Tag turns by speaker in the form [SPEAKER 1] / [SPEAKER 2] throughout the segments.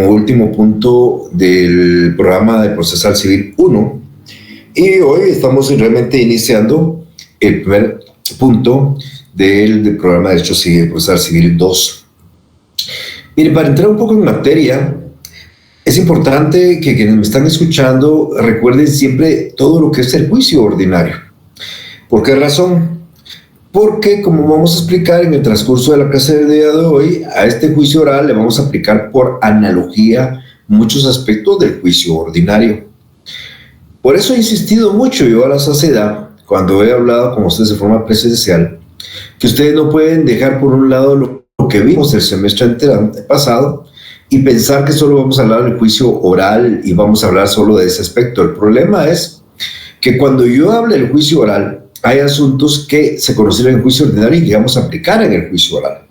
[SPEAKER 1] como último punto del programa de Procesal Civil 1, y hoy estamos realmente iniciando el primer punto del programa de Derecho Civil, Procesal Civil 2. Mire, para entrar un poco en materia, es importante que quienes me están escuchando recuerden siempre todo lo que es el juicio ordinario. ¿Por qué razón? Porque, como vamos a explicar en el transcurso de la clase del día de hoy, a este juicio oral le vamos a aplicar por analogía muchos aspectos del juicio ordinario. Por eso he insistido mucho yo a la sociedad, cuando he hablado con ustedes de forma presencial, que ustedes no pueden dejar por un lado lo que vimos el semestre pasado y pensar que solo vamos a hablar del juicio oral y vamos a hablar solo de ese aspecto. El problema es que cuando yo hable del juicio oral, hay asuntos que se conocieron en el juicio ordinario y que vamos a aplicar en el juicio oral.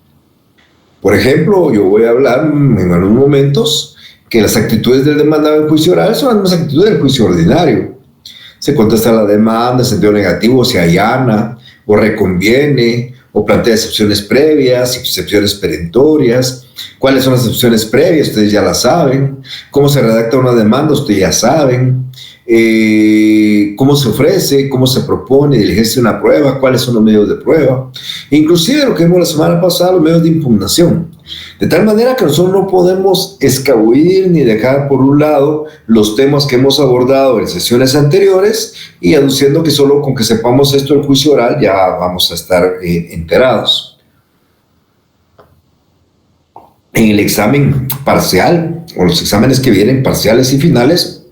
[SPEAKER 1] Por ejemplo, yo voy a hablar en algunos momentos que las actitudes del demandado en juicio oral son las mismas actitudes del juicio ordinario. Se contesta la demanda en sentido negativo, se allana o reconviene, o plantea excepciones previas, excepciones perentorias. ¿Cuáles son las excepciones previas? Ustedes ya las saben. ¿Cómo se redacta una demanda? Ustedes ya saben. ¿Cómo se ofrece? ¿Cómo se propone? ¿Diligencia una prueba? ¿Cuáles son los medios de prueba? Inclusive lo que vimos la semana pasada, los medios de impugnación. De tal manera que nosotros no podemos escabullir ni dejar por un lado los temas que hemos abordado en sesiones anteriores y aduciendo que solo con que sepamos esto del juicio oral ya vamos a estar enterados. En el examen parcial o los exámenes que vienen parciales y finales,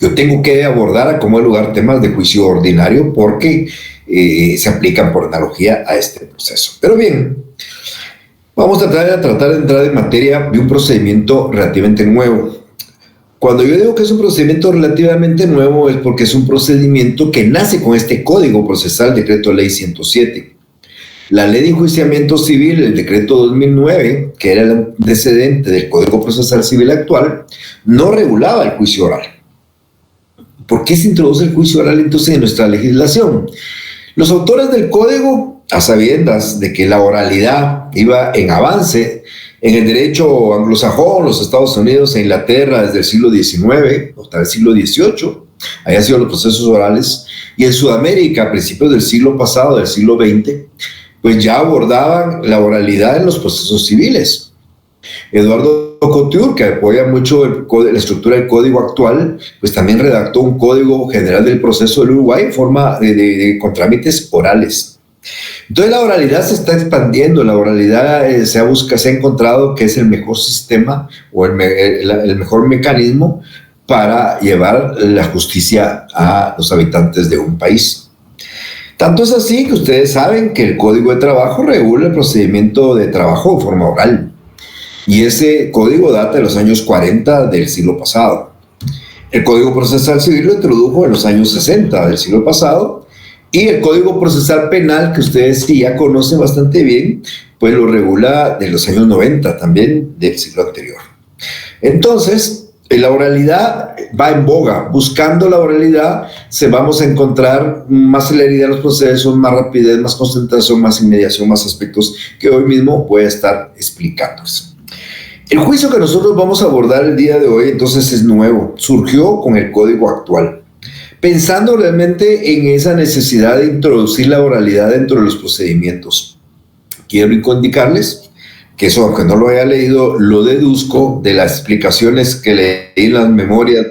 [SPEAKER 1] yo tengo que abordar a como lugar temas de juicio ordinario porque se aplican por analogía a este proceso. Pero bien, vamos a tratar de entrar en materia de un procedimiento relativamente nuevo. Cuando yo digo que es un procedimiento relativamente nuevo es porque es un procedimiento que nace con este Código Procesal, Decreto Ley 107. La Ley de Enjuiciamiento Civil, el Decreto 2009, que era el antecedente del Código Procesal Civil actual, no regulaba el juicio oral. ¿Por qué se introduce el juicio oral entonces en nuestra legislación? Los autores del código, a sabiendas de que la oralidad iba en avance en el derecho anglosajón, los Estados Unidos e Inglaterra desde el siglo XIX hasta el siglo XVIII, habían sido los procesos orales, y en Sudamérica a principios del siglo pasado, del siglo XX, pues ya abordaban la oralidad en los procesos civiles. Eduardo Couture, que apoya mucho la estructura del código actual, pues también redactó un código general del proceso del Uruguay en forma con trámites orales. Entonces la oralidad se está expandiendo, la oralidad se ha encontrado que es el mejor sistema o el mejor mecanismo para llevar la justicia a los habitantes de un país. Tanto es así que ustedes saben que el Código de Trabajo regula el procedimiento de trabajo de forma oral. Y ese código data de los años 40 del siglo pasado. El Código Procesal Civil lo introdujo en los años 60 del siglo pasado, y el Código Procesal Penal, que ustedes sí ya conocen bastante bien, pues lo regula de los años 90 también del siglo anterior. Entonces, la oralidad va en boga. Buscando la oralidad, vamos a encontrar más celeridad en los procesos, más rapidez, más concentración, más inmediación, más aspectos que hoy mismo voy a estar explicándoles. El juicio que nosotros vamos a abordar el día de hoy entonces es nuevo, surgió con el código actual, pensando realmente en esa necesidad de introducir la oralidad dentro de los procedimientos. Quiero indicarles que eso, aunque no lo haya leído, lo deduzco de las explicaciones que leí en las memorias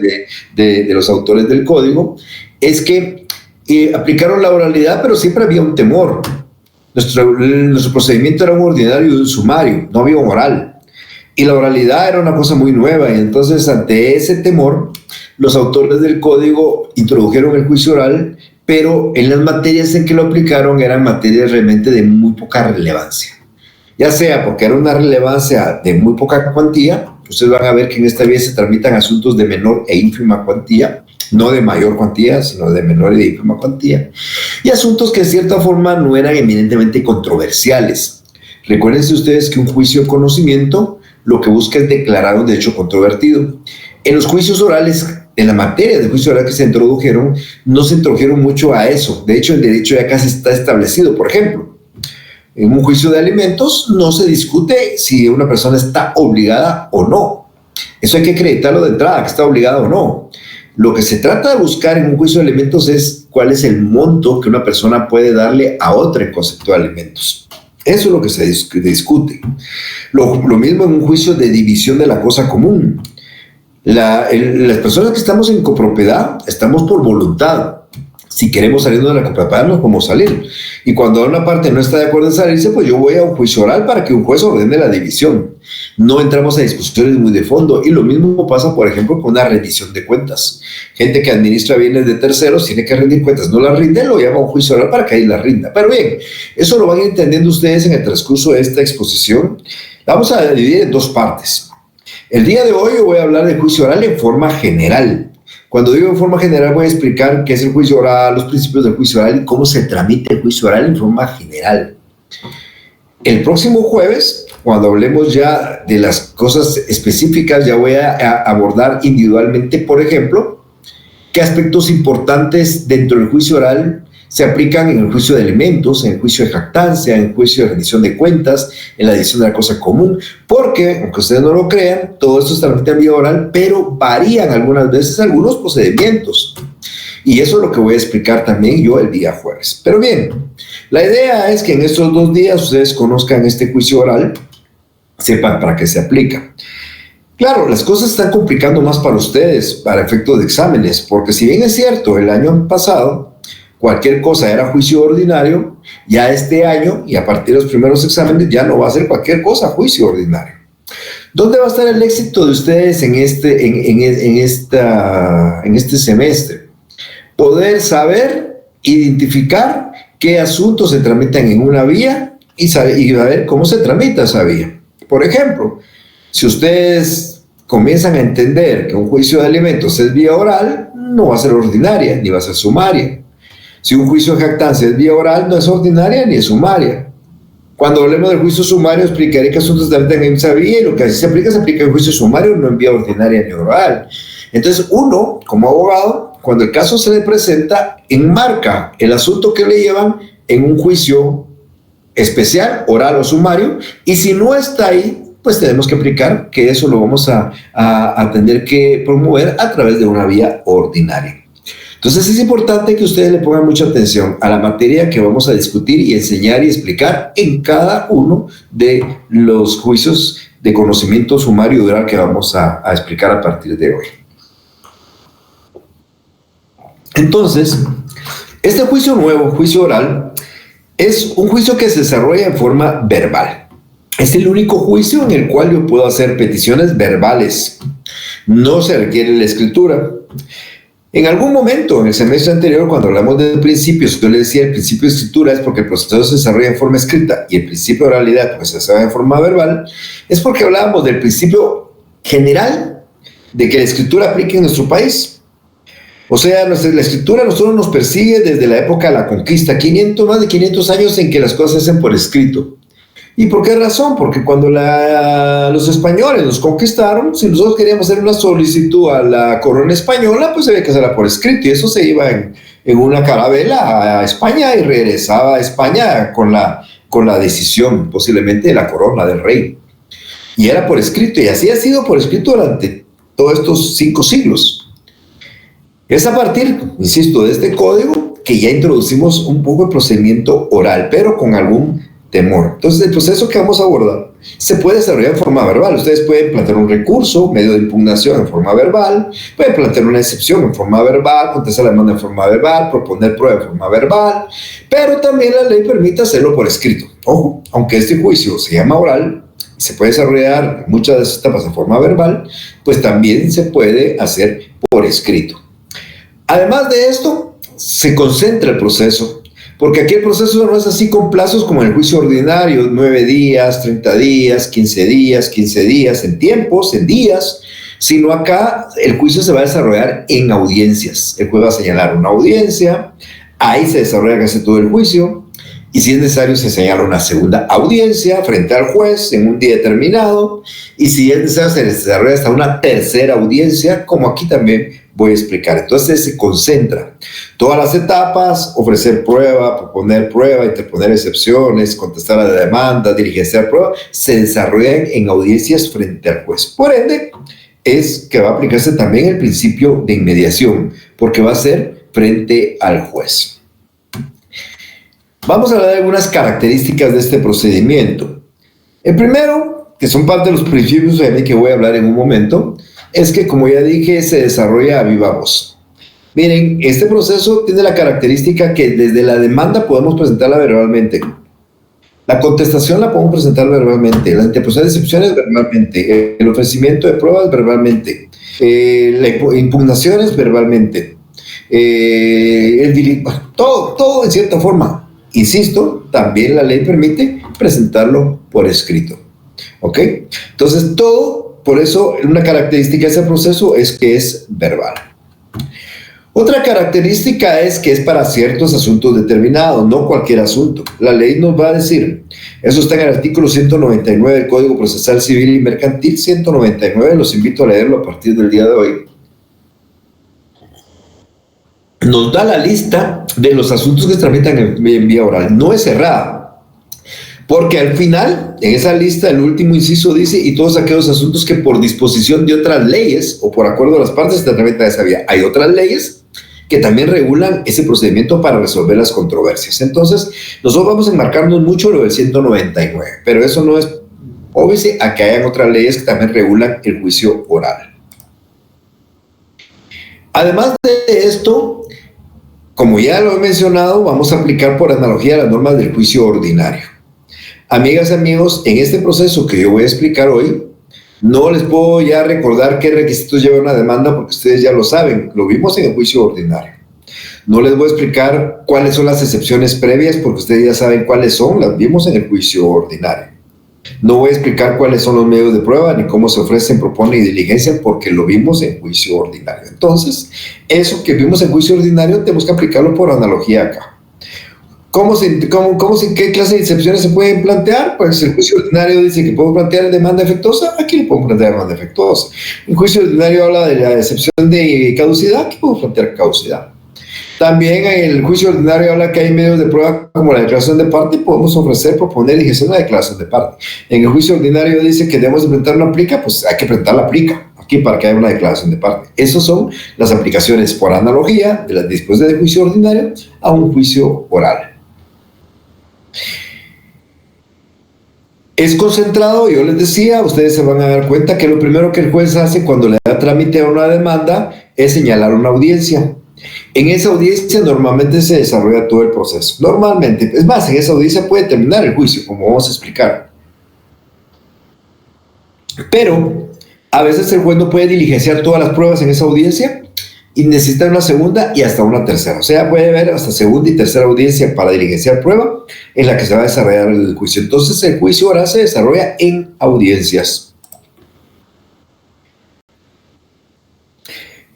[SPEAKER 1] de los autores del código, es que aplicaron la oralidad, pero siempre había un temor. Nuestro procedimiento era un ordinario y un sumario, no había un oral. Y la oralidad era una cosa muy nueva, y entonces ante ese temor, los autores del código introdujeron el juicio oral, pero en las materias en que lo aplicaron eran materias realmente de muy poca relevancia. Ya sea porque era una relevancia de muy poca cuantía, ustedes van a ver que en esta vía se tramitan asuntos de menor e ínfima cuantía, no de mayor cuantía, sino de menor y de ínfima cuantía, y asuntos que de cierta forma no eran eminentemente controversiales. Recuérdense ustedes que un juicio de conocimiento lo que busca es declarar un derecho controvertido. En los juicios orales, en la materia de juicio oral que se introdujeron, no se introdujeron mucho a eso. De hecho, el derecho ya casi está establecido. Por ejemplo, en un juicio de alimentos no se discute si una persona está obligada o no. Eso hay que acreditarlo de entrada, que está obligado o no. Lo que se trata de buscar en un juicio de alimentos es cuál es el monto que una persona puede darle a otra en concepto de alimentos. Eso es lo que se discute. Lo mismo en un juicio de división de la cosa común. Las personas que estamos en copropiedad estamos por voluntad. Si queremos salirnos de la copropiedad, no podemos salir. Y cuando una parte no está de acuerdo en salirse, pues yo voy a un juicio oral para que un juez ordene la división. No entramos a discusiones muy de fondo. Y lo mismo pasa, por ejemplo, con una rendición de cuentas. Gente que administra bienes de terceros tiene que rendir cuentas. No las rinde, lo llama a un juicio oral para que ahí las rinda. Pero bien, eso lo van entendiendo ustedes en el transcurso de esta exposición. La vamos a dividir en dos partes. El día de hoy yo voy a hablar de juicio oral en forma general. Cuando digo en forma general voy a explicar qué es el juicio oral, los principios del juicio oral y cómo se tramita el juicio oral en forma general. El próximo jueves, cuando hablemos ya de las cosas específicas, ya voy a abordar individualmente, por ejemplo, qué aspectos importantes dentro del juicio oral se aplican en el juicio de alimentos, en el juicio de jactancia, en el juicio de rendición de cuentas, en la división de la cosa común, porque, aunque ustedes no lo crean, todo esto se tramita en vía oral, pero varían algunas veces algunos procedimientos. Y eso es lo que voy a explicar también yo el día jueves. Pero bien, la idea es que en estos 2 días ustedes conozcan este juicio oral, sepan para qué se aplica. Claro, las cosas están complicando más para ustedes, para efectos de exámenes, porque si bien es cierto, el año pasado cualquier cosa era juicio ordinario, ya este año y a partir de los primeros exámenes ya no va a ser cualquier cosa juicio ordinario. ¿Dónde va a estar el éxito de ustedes en este semestre? Poder saber, identificar qué asuntos se tramitan en una vía y saber cómo se tramita esa vía. Por ejemplo, si ustedes comienzan a entender que un juicio de alimentos es vía oral, no va a ser ordinaria ni va a ser sumaria. Si un juicio de jactancia es vía oral, no es ordinaria ni es sumaria. Cuando hablemos del juicio sumario, explicaré qué asuntos se tramitan en esa vía y lo que así se aplica en juicio sumario, no en vía ordinaria ni oral. Entonces, uno, como abogado, cuando el caso se le presenta, enmarca el asunto que le llevan en un juicio especial, oral o sumario, y si no está ahí, pues tenemos que aplicar que eso lo vamos a tener que promover a través de una vía ordinaria. Entonces es importante que ustedes le pongan mucha atención a la materia que vamos a discutir y enseñar y explicar en cada uno de los juicios de conocimiento sumario y oral que vamos a explicar a partir de hoy. Entonces, este juicio nuevo, juicio oral, es un juicio que se desarrolla en forma verbal. Es el único juicio en el cual yo puedo hacer peticiones verbales. No se requiere la escritura. En algún momento, en el semestre anterior, cuando hablamos de principios, yo les decía el principio de escritura es porque el proceso se desarrolla en forma escrita y el principio de oralidad porque se desarrolla en forma verbal, es porque hablábamos del principio general de que la escritura aplique en nuestro país. O sea, la escritura a nosotros nos persigue desde la época de la conquista, más de 500 años en que las cosas se hacen por escrito. ¿Y por qué razón? Porque cuando los españoles nos conquistaron, si nosotros queríamos hacer una solicitud a la corona española, pues había que hacerla por escrito, y eso se iba en una carabela a España y regresaba a España con la decisión posiblemente de la corona del rey. Y era por escrito, y así ha sido por escrito durante todos estos 5 siglos. Es a partir, insisto, de este código que ya introducimos un poco de procedimiento oral, pero con algún temor. Entonces, el proceso que vamos a abordar se puede desarrollar en forma verbal. Ustedes pueden plantear un recurso, medio de impugnación en forma verbal, pueden plantear una excepción en forma verbal, contestar la demanda en forma verbal, proponer prueba en forma verbal, pero también la ley permite hacerlo por escrito. Ojo, aunque este juicio se llama oral, se puede desarrollar muchas de estas etapas en forma verbal, pues también se puede hacer por escrito. Además de esto, se concentra el proceso, porque aquí el proceso no es así con plazos como en el juicio ordinario, 9 días, 30 días, 15 días, 15 días, en tiempos, en días, sino acá el juicio se va a desarrollar en audiencias. El juez va a señalar una audiencia, ahí se desarrolla casi todo el juicio, y si es necesario se señala una segunda audiencia frente al juez en un día determinado, y si es necesario se desarrolla hasta una tercera audiencia, como aquí también voy a explicar. Entonces se concentra todas las etapas: ofrecer prueba, proponer prueba, interponer excepciones, contestar a la demanda, diligenciar prueba, se desarrollan en audiencias frente al juez. Por ende, es que va a aplicarse también el principio de inmediación, porque va a ser frente al juez. Vamos a hablar de algunas características de este procedimiento. El primero, que son parte de los principios de ley que voy a hablar en un momento, es que, como ya dije, se desarrolla a viva voz. Miren, este proceso tiene la característica que desde la demanda podemos presentarla verbalmente. La contestación la podemos presentar verbalmente, la interposición de excepciones verbalmente, el ofrecimiento de pruebas verbalmente, las impugnaciones verbalmente, todo en cierta forma. Insisto, también la ley permite presentarlo por escrito. ¿Ok? Entonces, todo, por eso, una característica de ese proceso es que es verbal. Otra característica es que es para ciertos asuntos determinados, no cualquier asunto. La ley nos va a decir, eso está en el artículo 199 del Código Procesal Civil y Mercantil, 199, los invito a leerlo a partir del día de hoy. Nos da la lista de los asuntos que se tramitan en vía oral. No es cerrada, porque al final, en esa lista, el último inciso dice, y todos aquellos asuntos que por disposición de otras leyes o por acuerdo de las partes se tramitan de esa vía. Hay otras leyes que también regulan ese procedimiento para resolver las controversias. Entonces, nosotros vamos a enmarcarnos mucho lo del 199, pero eso no es obvio a que hayan otras leyes que también regulan el juicio oral. Además de esto, como ya lo he mencionado, vamos a aplicar por analogía las normas del juicio ordinario. Amigas y amigos, en este proceso que yo voy a explicar hoy, no les puedo ya recordar qué requisitos lleva una demanda porque ustedes ya lo saben, lo vimos en el juicio ordinario. No les voy a explicar cuáles son las excepciones previas porque ustedes ya saben cuáles son, las vimos en el juicio ordinario. No voy a explicar cuáles son los medios de prueba ni cómo se ofrecen, propone y diligencia porque lo vimos en juicio ordinario. Entonces, eso que vimos en juicio ordinario tenemos que aplicarlo por analogía acá. ¿Qué clase de excepciones se pueden plantear? Pues el juicio ordinario dice que podemos plantear demanda defectuosa, aquí lo podemos plantear demanda defectuosa. El juicio ordinario habla de la excepción de caducidad, aquí podemos plantear caducidad. También en el juicio ordinario habla que hay medios de prueba como la declaración de parte, podemos ofrecer, proponer y gestionar la declaración de parte. En el juicio ordinario dice que debemos de presentar una plica, pues hay que presentar la plica aquí para que haya una declaración de parte. Esas son las aplicaciones por analogía después del juicio ordinario a un juicio oral. Es concentrado, yo les decía, ustedes se van a dar cuenta que lo primero que el juez hace cuando le da trámite a una demanda es señalar una audiencia. En esa audiencia normalmente se desarrolla todo el proceso. Normalmente, es más, en esa audiencia puede terminar el juicio, como vamos a explicar. Pero a veces el juez no puede diligenciar todas las pruebas en esa audiencia y necesita una segunda y hasta una tercera. O sea, puede haber hasta segunda y tercera audiencia para diligenciar prueba en la que se va a desarrollar el juicio. Entonces, el juicio oral se desarrolla en audiencias.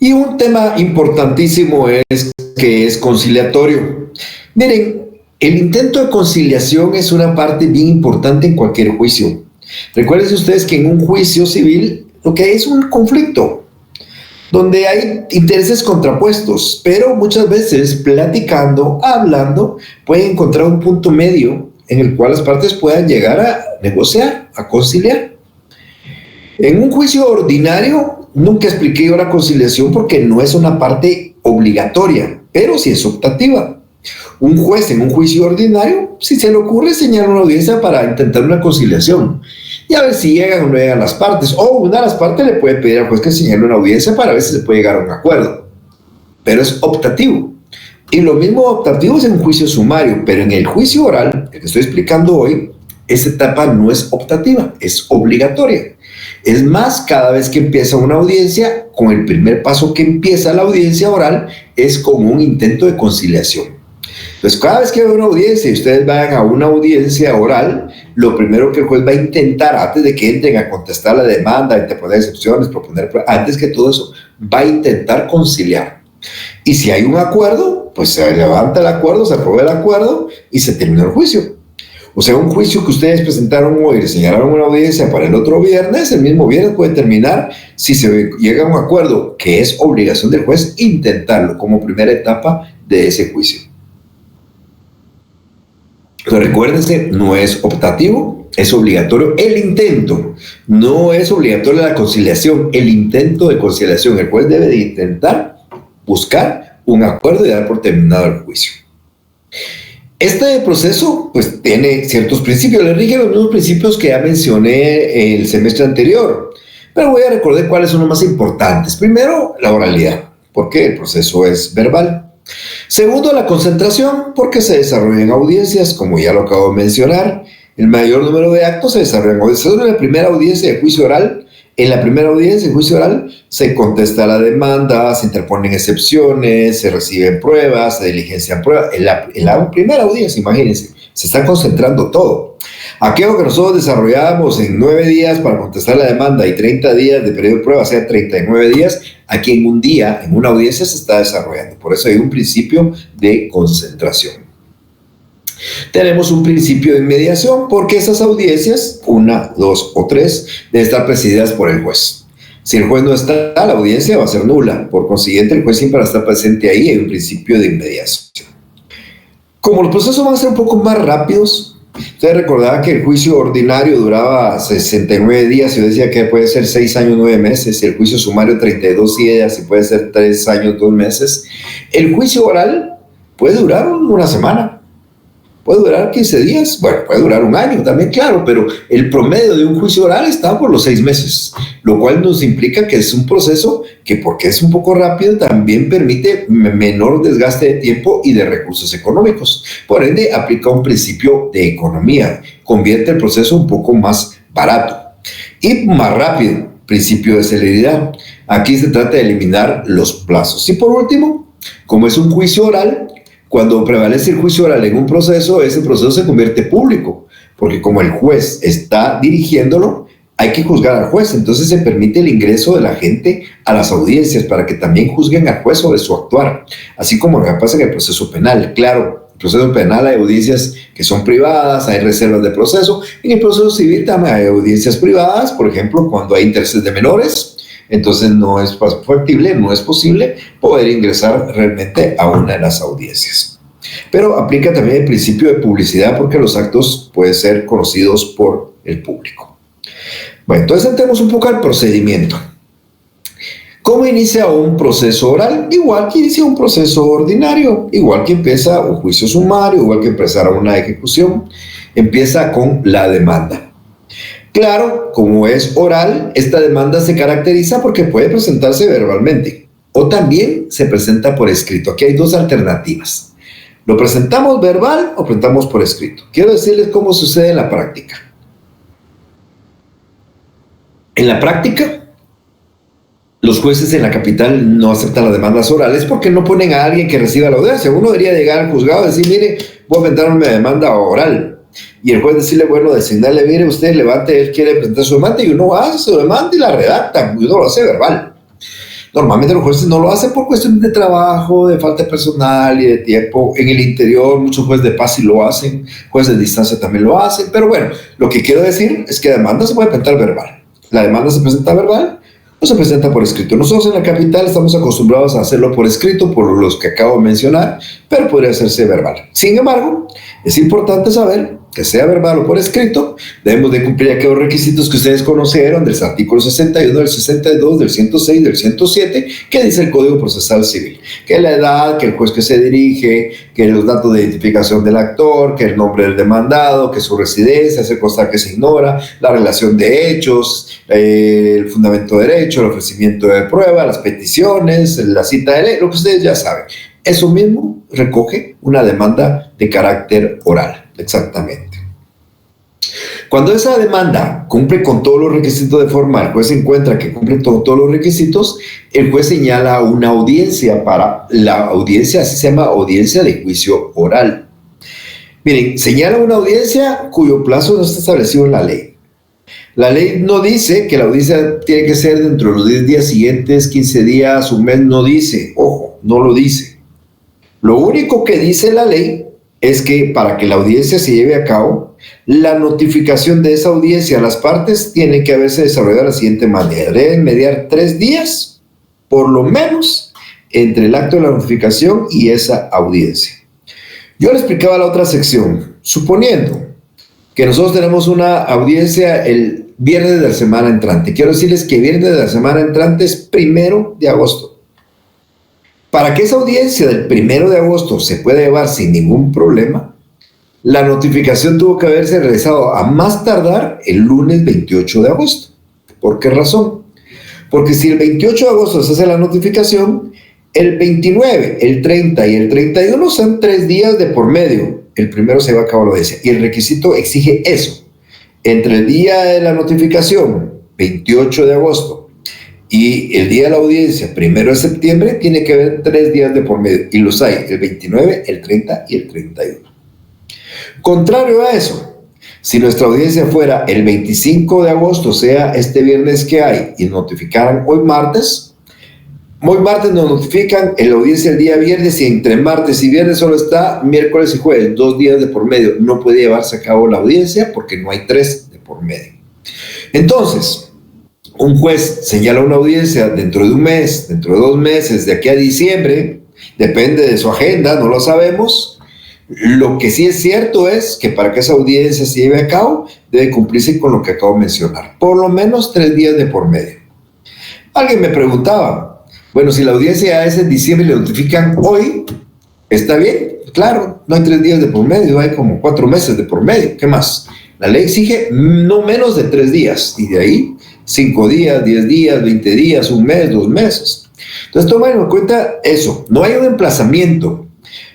[SPEAKER 1] Y un tema importantísimo es que es conciliatorio. Miren, el intento de conciliación es una parte bien importante en cualquier juicio. Recuerden ustedes que en un juicio civil lo que hay es un conflicto, donde hay intereses contrapuestos, pero muchas veces platicando, hablando, pueden encontrar un punto medio en el cual las partes puedan llegar a negociar, a conciliar. En un juicio ordinario, nunca expliqué yo la conciliación porque no es una parte obligatoria, pero sí es optativa. Un juez en un juicio ordinario, si se le ocurre, señala una audiencia para intentar una conciliación y a ver si llegan o no llegan las partes, o una de las partes le puede pedir al juez que señale una audiencia para ver si se puede llegar a un acuerdo, pero es optativo. Y lo mismo optativo es en un juicio sumario, pero en el juicio oral, el que estoy explicando hoy, esa etapa no es optativa, es obligatoria. Es más, cada vez que empieza una audiencia, con el primer paso que empieza la audiencia oral, es como un intento de conciliación. Entonces, cada vez que hay una audiencia y ustedes vayan a una audiencia oral, lo primero que el juez va a intentar, antes de que entren a contestar la demanda, interponer excepciones, antes que todo eso, va a intentar conciliar. Y si hay un acuerdo, pues se levanta el acuerdo, se aprueba el acuerdo y se termina el juicio. O sea, un juicio que ustedes presentaron hoy y le señalaron una audiencia para el otro viernes, el mismo viernes puede terminar si se llega a un acuerdo, que es obligación del juez intentarlo como primera etapa de ese juicio. Pero recuérdense, no es optativo, es obligatorio el intento, no es obligatoria la conciliación, el intento de conciliación. El juez debe de intentar buscar un acuerdo y dar por terminado el juicio. Este proceso pues tiene ciertos principios, le rigen los mismos principios que ya mencioné el semestre anterior, pero voy a recordar cuáles son los más importantes. Primero, la oralidad, porque el proceso es verbal. Segundo, la concentración, porque se desarrollan audiencias, como ya lo acabo de mencionar. El mayor número de actos se desarrollan en audiencias. En la primera audiencia de juicio oral, se contesta la demanda, se interponen excepciones, se reciben pruebas, se diligencian pruebas. En la primera audiencia, imagínense, se está concentrando todo. Aquello que nosotros desarrollábamos en 9 días para contestar la demanda y 30 días de periodo de prueba, o sea, 39 días, aquí en un día, en una audiencia se está desarrollando. Por eso hay un principio de concentración. Tenemos un principio de inmediación porque esas audiencias, 1, 2 o 3, deben estar presididas por el juez. Si el juez no está, la audiencia va a ser nula. Por consiguiente, el juez siempre va a estar presente ahí. Hay un principio de inmediación. Como los procesos van a ser un poco más rápidos, ustedes recordarán que el juicio ordinario duraba 69 días, yo decía que puede ser 6 años, 9 meses, el juicio sumario 32 días y puede ser 3 años, 2 meses. El juicio oral puede durar una semana. Puede durar 15 días, bueno, puede durar un año también, claro, pero el promedio de un juicio oral está por los 6 meses, lo cual nos implica que es un proceso que, porque es un poco rápido, también permite menor desgaste de tiempo y de recursos económicos. Por ende, aplica un principio de economía, convierte el proceso un poco más barato y más rápido, principio de celeridad. Aquí se trata de eliminar los plazos. Y por último, como es un juicio oral, cuando prevalece el juicio oral en un proceso, ese proceso se convierte público, porque como el juez está dirigiéndolo, hay que juzgar al juez. Entonces se permite el ingreso de la gente a las audiencias para que también juzguen al juez sobre su actuar, así como lo que pasa en el proceso penal. Claro, en el proceso penal hay audiencias que son privadas, hay reservas de proceso. En el proceso civil también hay audiencias privadas, por ejemplo, cuando hay intereses de menores. Entonces no es factible, no es posible poder ingresar realmente a una de las audiencias. Pero aplica también el principio de publicidad porque los actos pueden ser conocidos por el público. Bueno, entonces entremos un poco al procedimiento. ¿Cómo inicia un proceso oral? Igual que inicia un proceso ordinario, igual que empieza un juicio sumario, igual que empezar una ejecución, empieza con la demanda. Claro, como es oral, esta demanda se caracteriza porque puede presentarse verbalmente o también se presenta por escrito. Aquí hay 2 alternativas. ¿Lo presentamos verbal o presentamos por escrito? Quiero decirles cómo sucede en la práctica. En la práctica, los jueces en la capital no aceptan las demandas orales porque no ponen a alguien que reciba la audiencia. Uno debería llegar al juzgado y decir, mire, voy a presentar una demanda oral. Y el juez decirle, bueno, designarle, mire, usted levante, él quiere presentar su demanda, y uno hace su demanda y la redacta, y uno lo hace verbal. Normalmente los jueces no lo hacen por cuestiones de trabajo, de falta de personal y de tiempo. En el interior, muchos jueces de paz sí lo hacen, jueces de distancia también lo hacen, pero bueno, lo que quiero decir es que la demanda se puede presentar verbal. La demanda se presenta verbal o se presenta por escrito. Nosotros en la capital estamos acostumbrados a hacerlo por escrito, por los que acabo de mencionar, pero podría hacerse verbal. Sin embargo, es importante saber que sea verbal o por escrito, debemos de cumplir aquellos requisitos que ustedes conocieron del artículo 61, del 62, del 106, del 107, que dice el Código Procesal Civil, que la edad, que el juez que se dirige, que los datos de identificación del actor, que el nombre del demandado, que su residencia, hacer constar que se ignora, la relación de hechos, el fundamento de derecho, el ofrecimiento de prueba, las peticiones, la cita de ley, lo que ustedes ya saben. Eso mismo recoge una demanda de carácter oral, exactamente. Cuando esa demanda cumple con todos los requisitos de forma, el juez encuentra que cumple todos los requisitos, el juez señala una audiencia para la audiencia, así se llama audiencia de juicio oral. Miren, señala una audiencia cuyo plazo no está establecido en la ley. La ley no dice que la audiencia tiene que ser dentro de los 10 días siguientes, 15 días, un mes, no dice, ojo, no lo dice. Lo único que dice la ley es que para que la audiencia se lleve a cabo, la notificación de esa audiencia a las partes tiene que haberse desarrollado de la siguiente manera. Deben mediar 3 días, por lo menos, entre el acto de la notificación y esa audiencia. Yo le explicaba la otra sección, suponiendo que nosotros tenemos una audiencia el viernes de la semana entrante. Quiero decirles que viernes de la semana entrante es 1 de agosto. Para que esa audiencia del 1 de agosto se pueda llevar sin ningún problema, la notificación tuvo que haberse realizado a más tardar el lunes 28 de agosto. ¿Por qué razón? Porque si el 28 de agosto se hace la notificación, el 29, el 30 y el 31 son 3 días de por medio. El primero se va a cabo la audiencia y el requisito exige eso. Entre el día de la notificación, 28 de agosto, y el día de la audiencia, 1 de septiembre, tiene que haber 3 días de por medio. Y los hay, el 29, el 30 y el 31. Contrario a eso, si nuestra audiencia fuera el 25 de agosto, o sea, este viernes que hay, y notificaran hoy martes nos notifican en la audiencia el día viernes, y entre martes y viernes solo está miércoles y jueves, 2 días de por medio. No puede llevarse a cabo la audiencia porque no hay 3 de por medio. Entonces, un juez señala una audiencia dentro de un mes, dentro de 2 meses, de aquí a diciembre, depende de su agenda, no lo sabemos. Lo que sí es cierto es que para que esa audiencia se lleve a cabo, debe cumplirse con lo que acabo de mencionar, por lo menos 3 días de por medio. Alguien me preguntaba, bueno, si la audiencia es en diciembre y le notifican hoy, ¿está bien? Claro, no hay 3 días de por medio, hay como 4 meses de por medio. ¿Qué más? La ley exige no menos de 3 días, y de ahí 5 días, 10 días, 20 días, 1 mes, 2 meses. Entonces, tomen en cuenta eso, no hay un emplazamiento.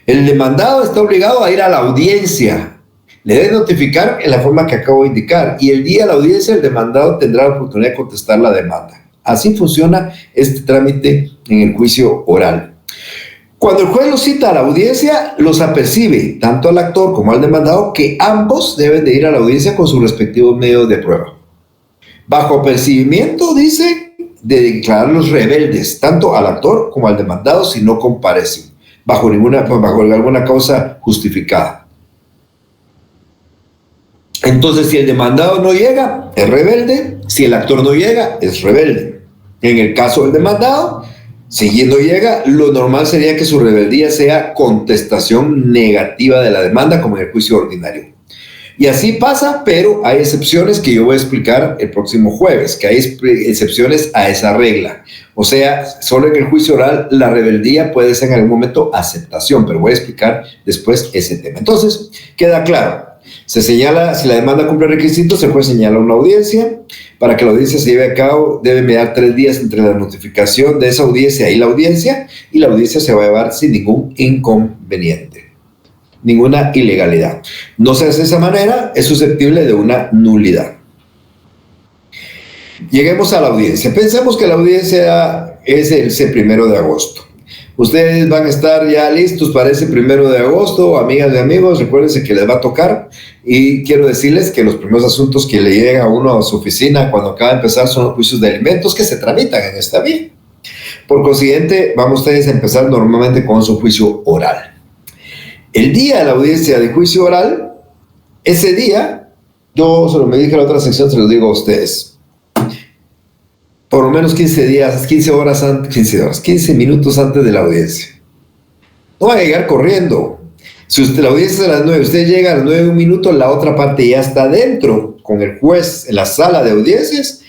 [SPEAKER 1] El demandado está obligado a ir a la audiencia. Le debe notificar en la forma que acabo de indicar, y el día de la audiencia el demandado tendrá la oportunidad de contestar la demanda. Así funciona este trámite en el juicio oral. Cuando el juez los cita a la audiencia, los apercibe, tanto al actor como al demandado, que ambos deben de ir a la audiencia con sus respectivos medios de prueba. Bajo apercibimiento, dice, de declararlos rebeldes, tanto al actor como al demandado, si no comparecen, bajo alguna causa justificada. Entonces, si el demandado no llega, es rebelde. Si el actor no llega, es rebelde. En el caso del demandado, si no llega, lo normal sería que su rebeldía sea contestación negativa de la demanda, como en el juicio ordinario. Y así pasa, pero hay excepciones que yo voy a explicar el próximo jueves, que hay excepciones a esa regla. O sea, solo en el juicio oral la rebeldía puede ser en algún momento aceptación, pero voy a explicar después ese tema. Entonces, queda claro. Se señala, si la demanda cumple requisitos, el juez señala una audiencia. Para que la audiencia se lleve a cabo, debe mediar 3 días entre la notificación de esa audiencia y la audiencia se va a llevar sin ningún inconveniente, ninguna ilegalidad. No se hace de esa manera, es susceptible de una nulidad. Lleguemos a la audiencia. Pensemos que la audiencia es el 1 de agosto. Ustedes van a estar ya listos para ese 1 de agosto, amigas y amigos, recuérdense que les va a tocar, y quiero decirles que los primeros asuntos que le llegan a uno a su oficina cuando acaba de empezar son los juicios de alimentos que se tramitan en esta vía. Por consiguiente, vamos ustedes a empezar normalmente con su juicio oral. El día de la audiencia de juicio oral, ese día, yo se lo me dije en la otra sección, se los digo a ustedes, por lo menos 15 minutos antes de la audiencia. No va a llegar corriendo. Si la audiencia es a las 9, usted llega a las 9 1 minuto, la otra parte ya está dentro con el juez en la sala de audiencias,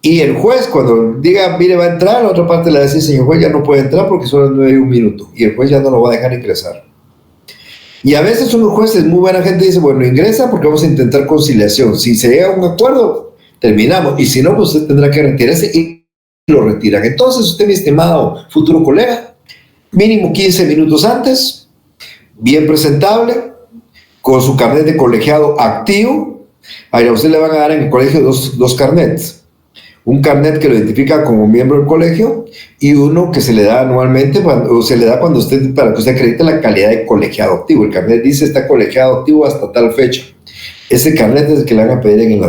[SPEAKER 1] y el juez cuando diga, mire, va a entrar, la otra parte le va a decir, señor juez, ya no puede entrar porque son las 9 1 minuto, y el juez ya no lo va a dejar ingresar. Y a veces un juez es muy buena gente y dice, bueno, ingresa porque vamos a intentar conciliación. Si se llega a un acuerdo, terminamos, y si no, pues usted tendrá que retirarse, y lo retiran. Entonces, usted, mi estimado futuro colega, mínimo 15 minutos antes, bien presentable, con su carnet de colegiado activo. A usted le van a dar en el colegio dos carnets. Un carnet que lo identifica como miembro del colegio, y uno que se le da anualmente, para que usted acredite la calidad de colegiado activo. El carnet dice, está colegiado activo hasta tal fecha. Ese carnet es el que le van a pedir en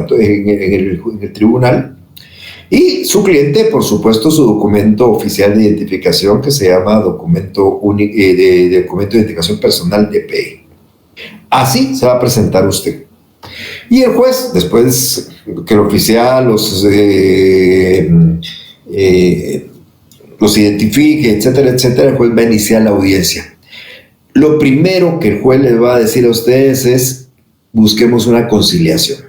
[SPEAKER 1] el tribunal. Y su cliente, por supuesto, su documento oficial de identificación, que se llama documento de identificación personal, DPI. Así se va a presentar usted. Y el juez, después que el oficial los identifique, etcétera, etcétera, el juez va a iniciar la audiencia. Lo primero que el juez les va a decir a ustedes es, busquemos una conciliación.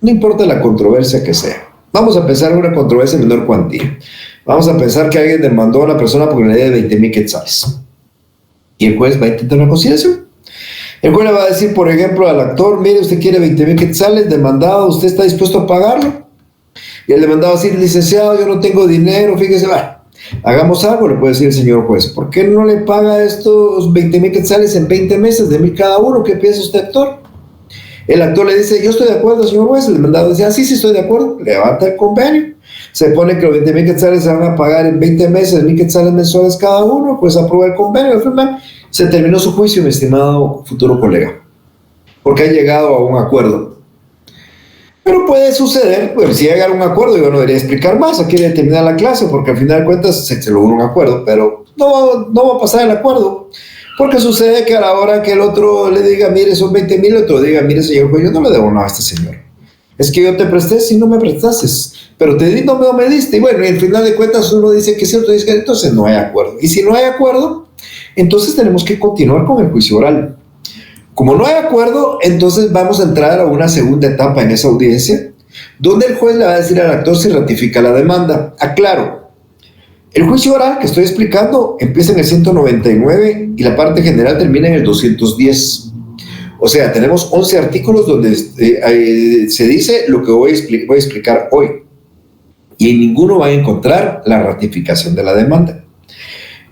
[SPEAKER 1] No importa la controversia que sea. Vamos a pensar en una controversia de menor cuantía. Vamos a pensar que alguien demandó a una persona por una idea de 20,000 quetzales. Y el juez va a intentar una conciliación. El juez le va a decir, por ejemplo, al actor, mire, usted quiere 20,000 quetzales, demandado, ¿usted está dispuesto a pagarlo? Y el demandado va a decir, licenciado, yo no tengo dinero, fíjese, va, hagamos algo, le puede decir el señor juez. ¿Por qué no le paga estos 20,000 quetzales en 20 meses, de 1,000 cada uno? ¿Qué piensa usted, actor? El actor le dice, yo estoy de acuerdo, señor juez. El demandado dice, sí, estoy de acuerdo. Levanta el convenio. Se pone que los 20,000 quetzales se van a pagar en 20 meses, 1,000 quetzales mensuales cada uno, pues aprueba el convenio, firma. Se terminó su juicio, mi estimado futuro colega, porque ha llegado a un acuerdo. Pero puede suceder, pues si llega a un acuerdo, yo no debería explicar más, aquí de terminar la clase, porque al final de cuentas se logró un acuerdo, pero no va a pasar el acuerdo. Porque sucede que a la hora que el otro le diga, mire, son 20,000, el otro diga, mire, señor juez, yo no le debo nada a este señor. Es que yo te presté, si no me prestases, pero te di, no me diste. Y bueno, y al final de cuentas uno dice que sí, otro dice que entonces no hay acuerdo. Y si no hay acuerdo, entonces tenemos que continuar con el juicio oral. Como no hay acuerdo, entonces vamos a entrar a una segunda etapa en esa audiencia, donde el juez le va a decir al actor si ratifica la demanda. Aclaro. El juicio oral que estoy explicando empieza en el 199 y la parte general termina en el 210. O sea, tenemos 11 artículos donde se dice lo que voy a explicar hoy. Y en ninguno van a encontrar la ratificación de la demanda.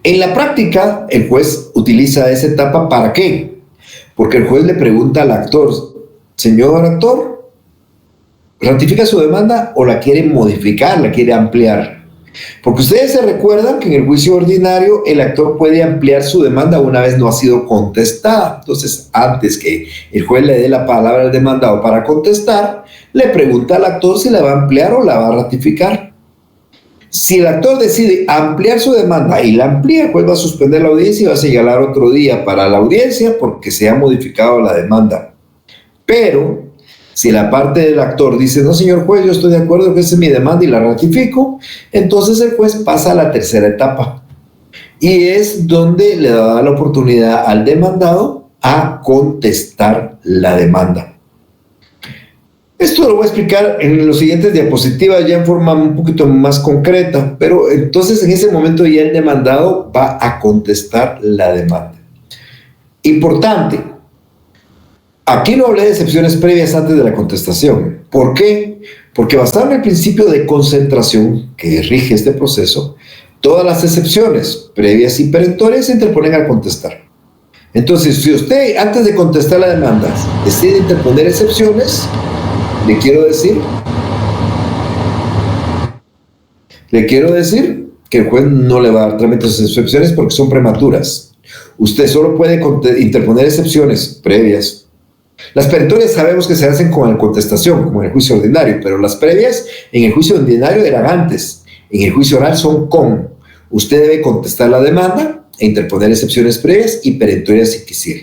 [SPEAKER 1] En la práctica, el juez utiliza esa etapa ¿para qué? Porque el juez le pregunta al actor, señor actor, ¿ratifica su demanda o la quiere modificar, la quiere ampliar? Porque ustedes se recuerdan que en el juicio ordinario el actor puede ampliar su demanda una vez no ha sido contestada. Entonces, antes que el juez le dé la palabra al demandado para contestar, le pregunta al actor si la va a ampliar o la va a ratificar. Si el actor decide ampliar su demanda y la amplía, el juez va a suspender la audiencia y va a señalar otro día para la audiencia porque se ha modificado la demanda. Pero si la parte del actor dice, no señor juez, yo estoy de acuerdo que esa es mi demanda y la ratifico, entonces el juez pasa a la tercera etapa. Y es donde le da la oportunidad al demandado a contestar la demanda. Esto lo voy a explicar en los siguientes diapositivas ya en forma un poquito más concreta, pero entonces en ese momento ya el demandado va a contestar la demanda. Importante. Aquí no hablé de excepciones previas antes de la contestación. ¿Por qué? Porque basado en el principio de concentración que rige este proceso, todas las excepciones previas y perentorias se interponen al contestar. Entonces, si usted antes de contestar la demanda decide interponer excepciones, le quiero decir que el juez no le va a dar trámite a sus excepciones porque son prematuras. Usted solo puede interponer excepciones previas. Las perentorias sabemos que se hacen con la contestación, como en el juicio ordinario, pero las previas en el juicio ordinario eran antes. En el juicio oral son con. Usted debe contestar la demanda e interponer excepciones previas y perentorias si quisiera.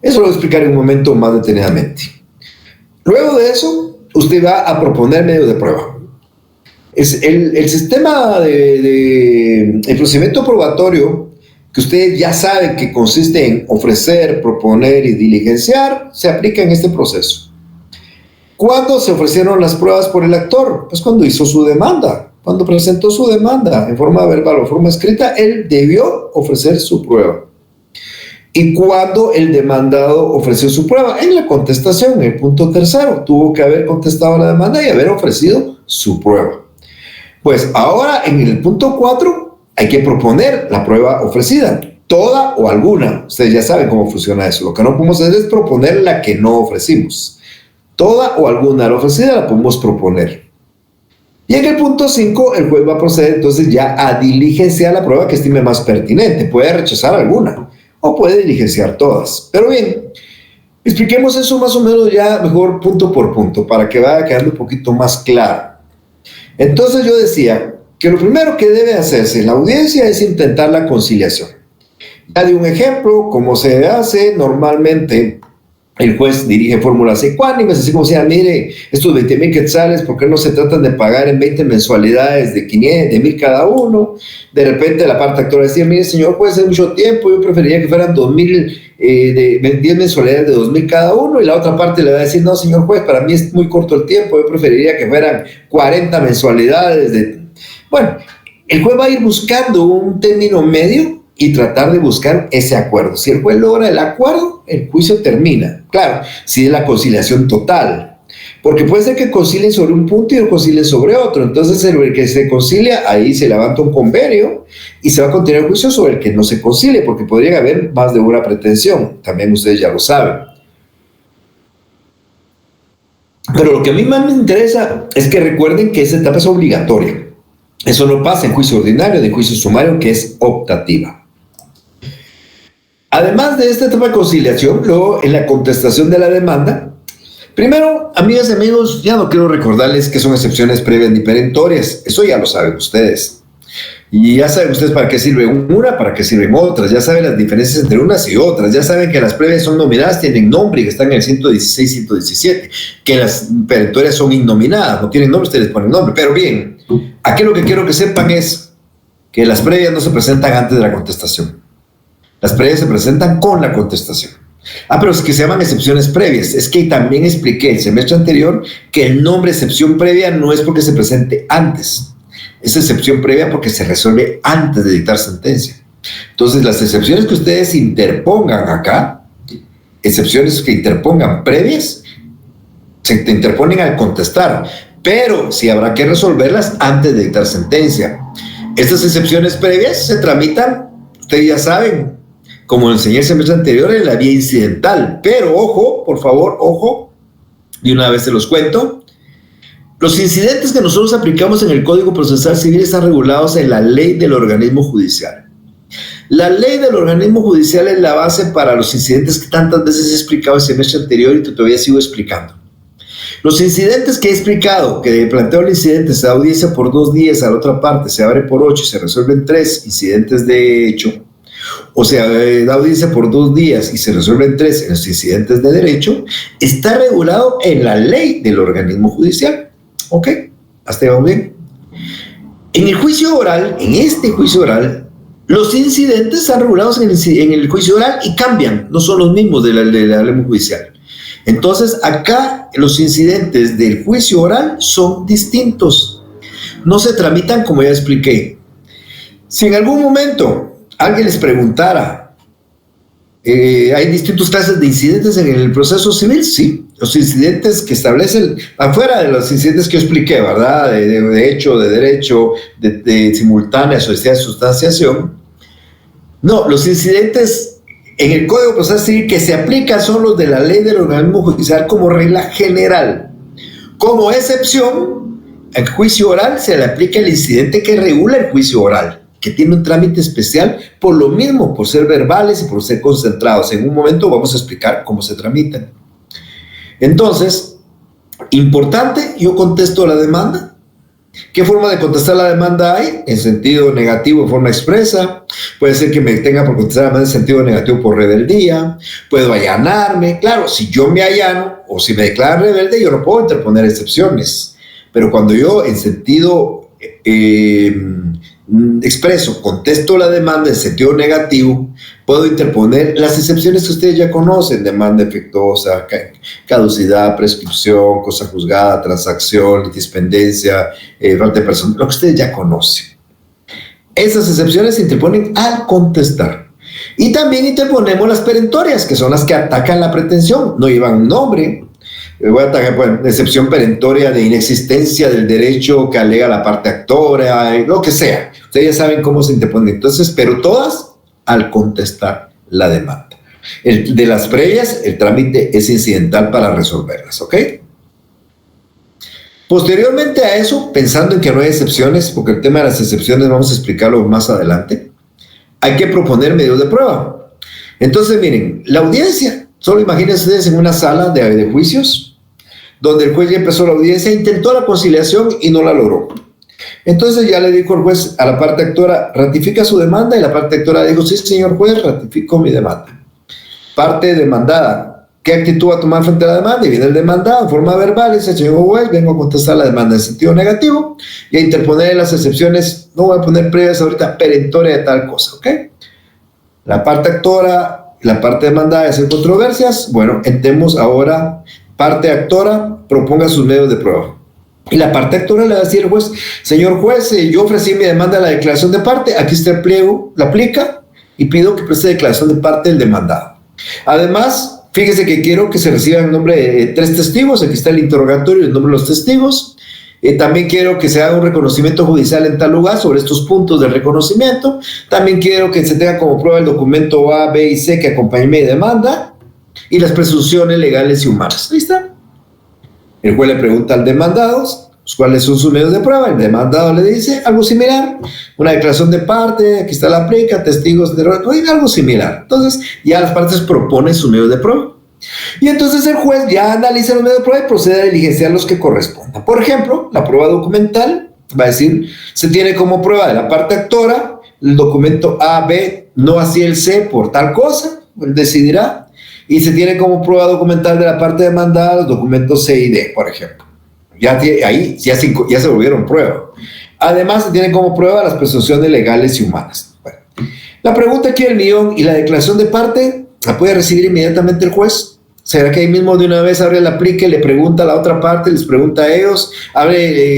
[SPEAKER 1] Eso lo voy a explicar en un momento más detenidamente. Luego de eso, usted va a proponer medio de prueba. El sistema el procedimiento probatorio que ustedes ya saben que consiste en ofrecer, proponer y diligenciar, se aplica en este proceso. ¿Cuándo se ofrecieron las pruebas por el actor? Pues cuando hizo su demanda, cuando presentó su demanda en forma verbal o forma escrita, él debió ofrecer su prueba. ¿Y cuándo el demandado ofreció su prueba? En la contestación, en el punto tercero, tuvo que haber contestado la demanda y haber ofrecido su prueba. Pues ahora en el punto 4, hay que proponer la prueba ofrecida, toda o alguna. Ustedes ya saben cómo funciona eso. Lo que no podemos hacer es proponer la que no ofrecimos. Toda o alguna la ofrecida la podemos proponer. Y en el punto 5, el juez va a proceder entonces ya a diligenciar la prueba que estime más pertinente. Puede rechazar alguna o puede diligenciar todas. Pero bien, expliquemos eso más o menos ya mejor punto por punto para que vaya quedando un poquito más claro. Entonces yo decía que lo primero que debe hacerse en la audiencia es intentar la conciliación. Ya di un ejemplo, como se hace normalmente el juez dirige fórmulas ecuánimes, así como sea, mire, estos 20,000 quetzales, ¿por qué no se tratan de pagar en 20 mensualidades de 500, de 1,000 cada uno? De repente la parte actora decía, mire, señor juez, es mucho tiempo, yo preferiría que fueran 2,000, de 10 mensualidades de 2,000 cada uno, y la otra parte le va a decir, no, señor juez, para mí es muy corto el tiempo, yo preferiría que fueran 40 mensualidades de... Bueno, el juez va a ir buscando un término medio y tratar de buscar ese acuerdo. Si el juez logra el acuerdo, el juicio termina. Claro, si es la conciliación total, porque puede ser que concilien sobre un punto y no concilien sobre otro. Entonces, el que se concilia, ahí se levanta un convenio y se va a continuar el juicio sobre el que no se concilie, porque podría haber más de una pretensión. También ustedes ya lo saben. Pero lo que a mí más me interesa es que recuerden que esa etapa es obligatoria. Eso no pasa en juicio ordinario, de juicio sumario, que es optativa. Además de esta etapa de conciliación, luego en la contestación de la demanda, primero, amigas y amigos, ya no quiero recordarles que son excepciones previas ni perentorias, eso ya lo saben ustedes. Y ya saben ustedes para qué sirve una, para qué sirven otras, ya saben las diferencias entre unas y otras, ya saben que las previas son nominadas, tienen nombre y que están en el 116, 117, que las perentorias son innominadas, no tienen nombre, ustedes les ponen nombre. Pero bien, aquí lo que quiero que sepan es que las previas no se presentan antes de la contestación. Las previas se presentan con la contestación. Pero es que se llaman excepciones previas. Es que también expliqué el semestre anterior que el nombre excepción previa no es porque se presente antes. Es excepción previa porque se resuelve antes de dictar sentencia. Entonces, las excepciones que ustedes interpongan acá, excepciones que interpongan previas, se interponen al contestar, pero sí habrá que resolverlas antes de dictar sentencia. Estas excepciones previas se tramitan, ustedes ya saben, como enseñé el semestre anterior, en la vía incidental. Pero ojo, por favor, ojo, de una vez se los cuento. Los incidentes que nosotros aplicamos en el Código Procesal Civil están regulados en la ley del organismo judicial. La ley del organismo judicial es la base para los incidentes que tantas veces he explicado el semestre anterior y que todavía sigo explicando. Los incidentes que he explicado, que planteo el incidente, se da audiencia por 2 días, a la otra parte se abre por 8 y se resuelven 3 incidentes de hecho, o sea, da audiencia por 2 días y se resuelven 3 en los incidentes de derecho, está regulado en la ley del organismo judicial. ¿Ok? ¿Hasta ahí vamos bien? En el juicio oral, en este juicio oral, los incidentes están regulados en el juicio oral y cambian, no son los mismos del organismo judicial. Entonces, acá los incidentes del juicio oral son distintos. No se tramitan como ya expliqué. Si en algún momento alguien les preguntara, ¿hay distintas clases de incidentes en el proceso civil? Sí, los incidentes que establecen, afuera de los incidentes que yo expliqué, ¿verdad? De hecho, de derecho, de simultánea, de sustanciación. No, los incidentes en el Código Procesal Civil que se aplican son los de la ley del organismo judicial como regla general. Como excepción, al juicio oral se le aplica el incidente que regula el juicio oral, que tiene un trámite especial por lo mismo, por ser verbales y por ser concentrados. En un momento vamos a explicar cómo se tramitan. Entonces, importante, yo contesto la demanda. ¿Qué forma de contestar la demanda hay? En sentido negativo, en forma expresa. Puede ser que me tenga por contestar la demanda en sentido negativo por rebeldía. Puedo allanarme. Claro, si yo me allano o si me declaran rebelde, yo no puedo interponer excepciones. Pero cuando yo en sentido expreso, contesto la demanda en sentido negativo, puedo interponer las excepciones que ustedes ya conocen: demanda efectuosa, caducidad, prescripción, cosa juzgada, transacción, litispendencia, falta de persona, lo que ustedes ya conocen. Esas excepciones se interponen al contestar. Y también interponemos las perentorias, que son las que atacan la pretensión, no llevan un nombre. Voy a atacar, bueno, excepción perentoria de inexistencia del derecho que alega la parte actora, lo que sea. Ustedes ya saben cómo se interponen. Entonces, pero todas al contestar la demanda. De las previas, el trámite es incidental para resolverlas, ¿ok? Posteriormente a eso, pensando en que no hay excepciones, porque el tema de las excepciones vamos a explicarlo más adelante, hay que proponer medios de prueba. Entonces, miren, la audiencia, solo imagínense ustedes en una sala de juicios, donde el juez ya empezó la audiencia, intentó la conciliación y no la logró. Entonces ya le dijo el juez a la parte actora, ratifica su demanda, y la parte actora dijo, sí, señor juez, ratifico mi demanda. Parte demandada, ¿Qué actitud va a tomar frente a la demanda? Y viene el demandado en forma verbal y dice, señor juez, vengo a contestar la demanda en sentido negativo y a interponer las excepciones, no voy a poner previas ahorita, perentoria de tal cosa, ¿ok? La parte actora, la parte demandada de hacer controversias, bueno, entremos ahora, parte actora, proponga sus medios de prueba. Y la parte actora le va a decir al juez, señor juez, yo ofrecí mi demanda a la declaración de parte, aquí está el pliego, la aplica y pido que preste declaración de parte del demandado. Además, fíjese que quiero que se reciba el nombre de 3 testigos, aquí está el interrogatorio y el nombre de los testigos. También quiero que se haga un reconocimiento judicial en tal lugar sobre estos puntos del reconocimiento. También quiero que se tenga como prueba el documento A, B y C que acompañe mi demanda y las presunciones legales y humanas. Ahí está. El juez le pregunta al demandado cuáles son sus medios de prueba. El demandado le dice algo similar, una declaración de parte, aquí está la plica, testigos, algo similar. Entonces ya las partes proponen sus medios de prueba. Y entonces el juez ya analiza los medios de prueba y procede a diligenciar los que correspondan. Por ejemplo, la prueba documental va a decir, se tiene como prueba de la parte actora el documento A, B, no así el C por tal cosa, él decidirá. Y se tiene como prueba documental de la parte demandada los documentos C y D, por ejemplo. Ahí ya se volvieron prueba. Además, se tienen como prueba las presunciones legales y humanas. Bueno, la pregunta aquí del millón y la declaración de parte la puede recibir inmediatamente el juez. ¿Será que ahí mismo de una vez abre la aplique, le pregunta a la otra parte, les pregunta a ellos,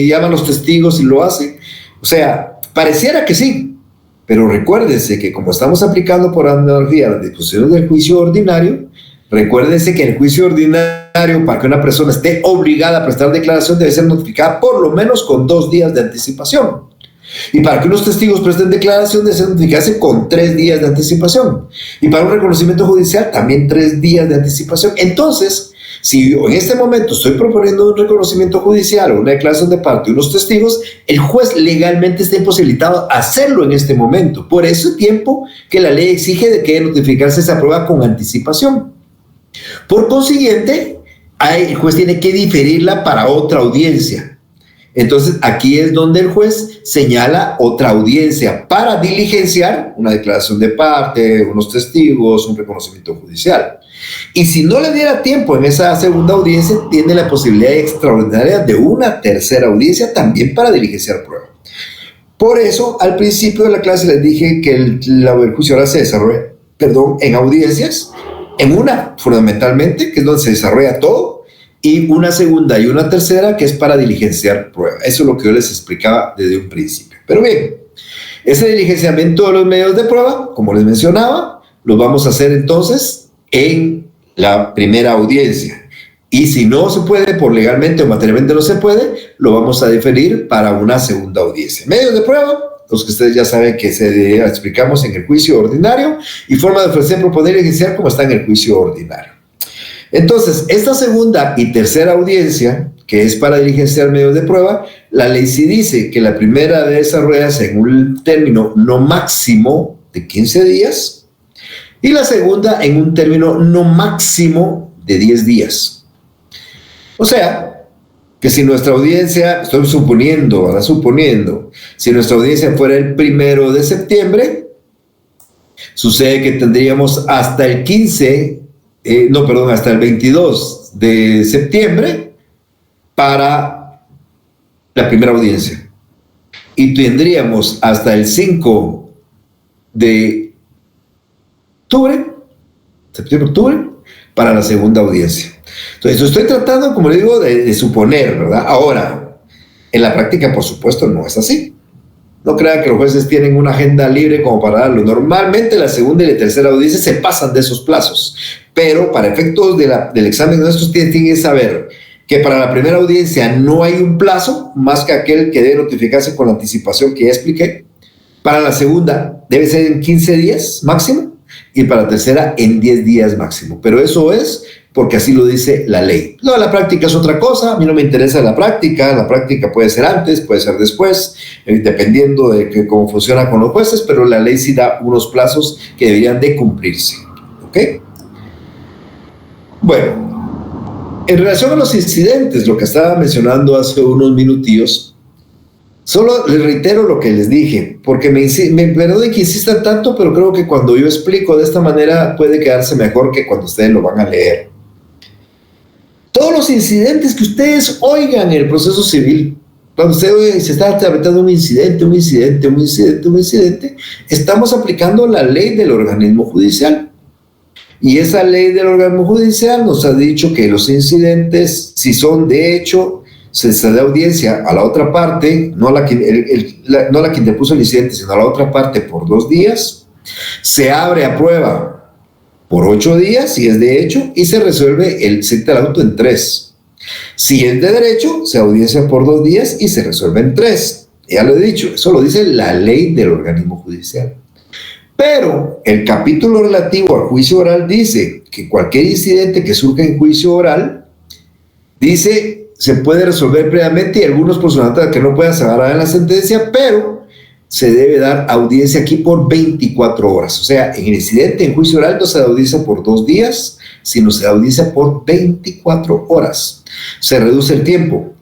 [SPEAKER 1] llama a los testigos y lo hace? O sea, pareciera que sí, pero recuérdense que como estamos aplicando por analogía las disposiciones del juicio ordinario, recuérdense que en el juicio ordinario, para que una persona esté obligada a prestar declaración, debe ser notificada por lo menos con 2 días de anticipación. Y para que unos testigos presten declaración, debe ser notificarse con 3 días de anticipación. Y para un reconocimiento judicial, también 3 días de anticipación. Entonces, si yo en este momento estoy proponiendo un reconocimiento judicial o una declaración de parte de unos testigos, el juez legalmente está imposibilitado a hacerlo en este momento. Por ese tiempo que la ley exige de que debe notificarse esa prueba con anticipación. Por consiguiente, el juez tiene que diferirla para otra audiencia. Entonces, aquí es donde el juez señala otra audiencia para diligenciar una declaración de parte, unos testigos, un reconocimiento judicial. Y si no le diera tiempo en esa segunda audiencia, tiene la posibilidad extraordinaria de una tercera audiencia también para diligenciar prueba. Por eso, al principio de la clase les dije que el juicio ahora se desarrolla, en audiencias, en una fundamentalmente, que es donde se desarrolla todo, y una segunda y una tercera que es para diligenciar prueba. Eso es lo que yo les explicaba desde un principio. Pero bien, ese diligenciamiento de los medios de prueba, como les mencionaba, lo vamos a hacer entonces en la primera audiencia. Y si no se puede, por legalmente o materialmente no se puede, lo vamos a diferir para una segunda audiencia. Medios de prueba, los que ustedes ya saben que se explicamos en el juicio ordinario, y forma de ofrecer, proponer y diligenciar como está en el juicio ordinario. Entonces, esta segunda y tercera audiencia, que es para diligenciar medios de prueba, la ley sí dice que la primera debe desarrollarse en un término no máximo de 15 días y la segunda en un término no máximo de 10 días. O sea, que si nuestra audiencia, estoy suponiendo, si nuestra audiencia fuera el 1 de septiembre, sucede que tendríamos hasta el 22 de septiembre para la primera audiencia. Y tendríamos hasta el 5 de septiembre-octubre, para la segunda audiencia. Entonces, estoy tratando, como le digo, de suponer, ¿verdad? Ahora, en la práctica, por supuesto, no es así. No crean que los jueces tienen una agenda libre como para darlo. Normalmente la segunda y la tercera audiencia se pasan de esos plazos, pero para efectos del examen de estos tienen que saber que para la primera audiencia no hay un plazo más que aquel que debe notificarse con la anticipación que ya expliqué. Para la segunda debe ser en 15 días máximo y para la tercera en 10 días máximo. Pero eso es porque así lo dice la ley. No, la práctica es otra cosa, a mí no me interesa la práctica puede ser antes, puede ser después, dependiendo de cómo funciona con los jueces, pero la ley sí da unos plazos que deberían de cumplirse. ¿Ok? Bueno, en relación a los incidentes, lo que estaba mencionando hace unos minutillos, solo les reitero lo que les dije, porque me perdonen que insistan tanto, pero creo que cuando yo explico de esta manera puede quedarse mejor que cuando ustedes lo van a leer. Todos los incidentes que ustedes oigan en el proceso civil, cuando usted se está tratando un incidente, estamos aplicando la ley del organismo judicial. Y esa ley del organismo judicial nos ha dicho que los incidentes, si son de hecho, se da audiencia a la otra parte, no a la que interpuso el incidente, sino a la otra parte por 2 días, se abre a prueba por 8 días, si es de hecho, y se resuelve se dicta el auto en 3. Si es de derecho, se audiencia por 2 días y se resuelve en 3. Ya lo he dicho, eso lo dice la ley del organismo judicial. Pero el capítulo relativo al juicio oral dice que cualquier incidente que surja en juicio oral, dice, se puede resolver previamente y algunos por su naturaleza que no puedan agarrar en la sentencia, pero se debe dar audiencia aquí por 24 horas. O sea, en el incidente en juicio oral no se da audiencia por 2 días, sino se da audiencia por 24 horas. Se reduce el tiempo.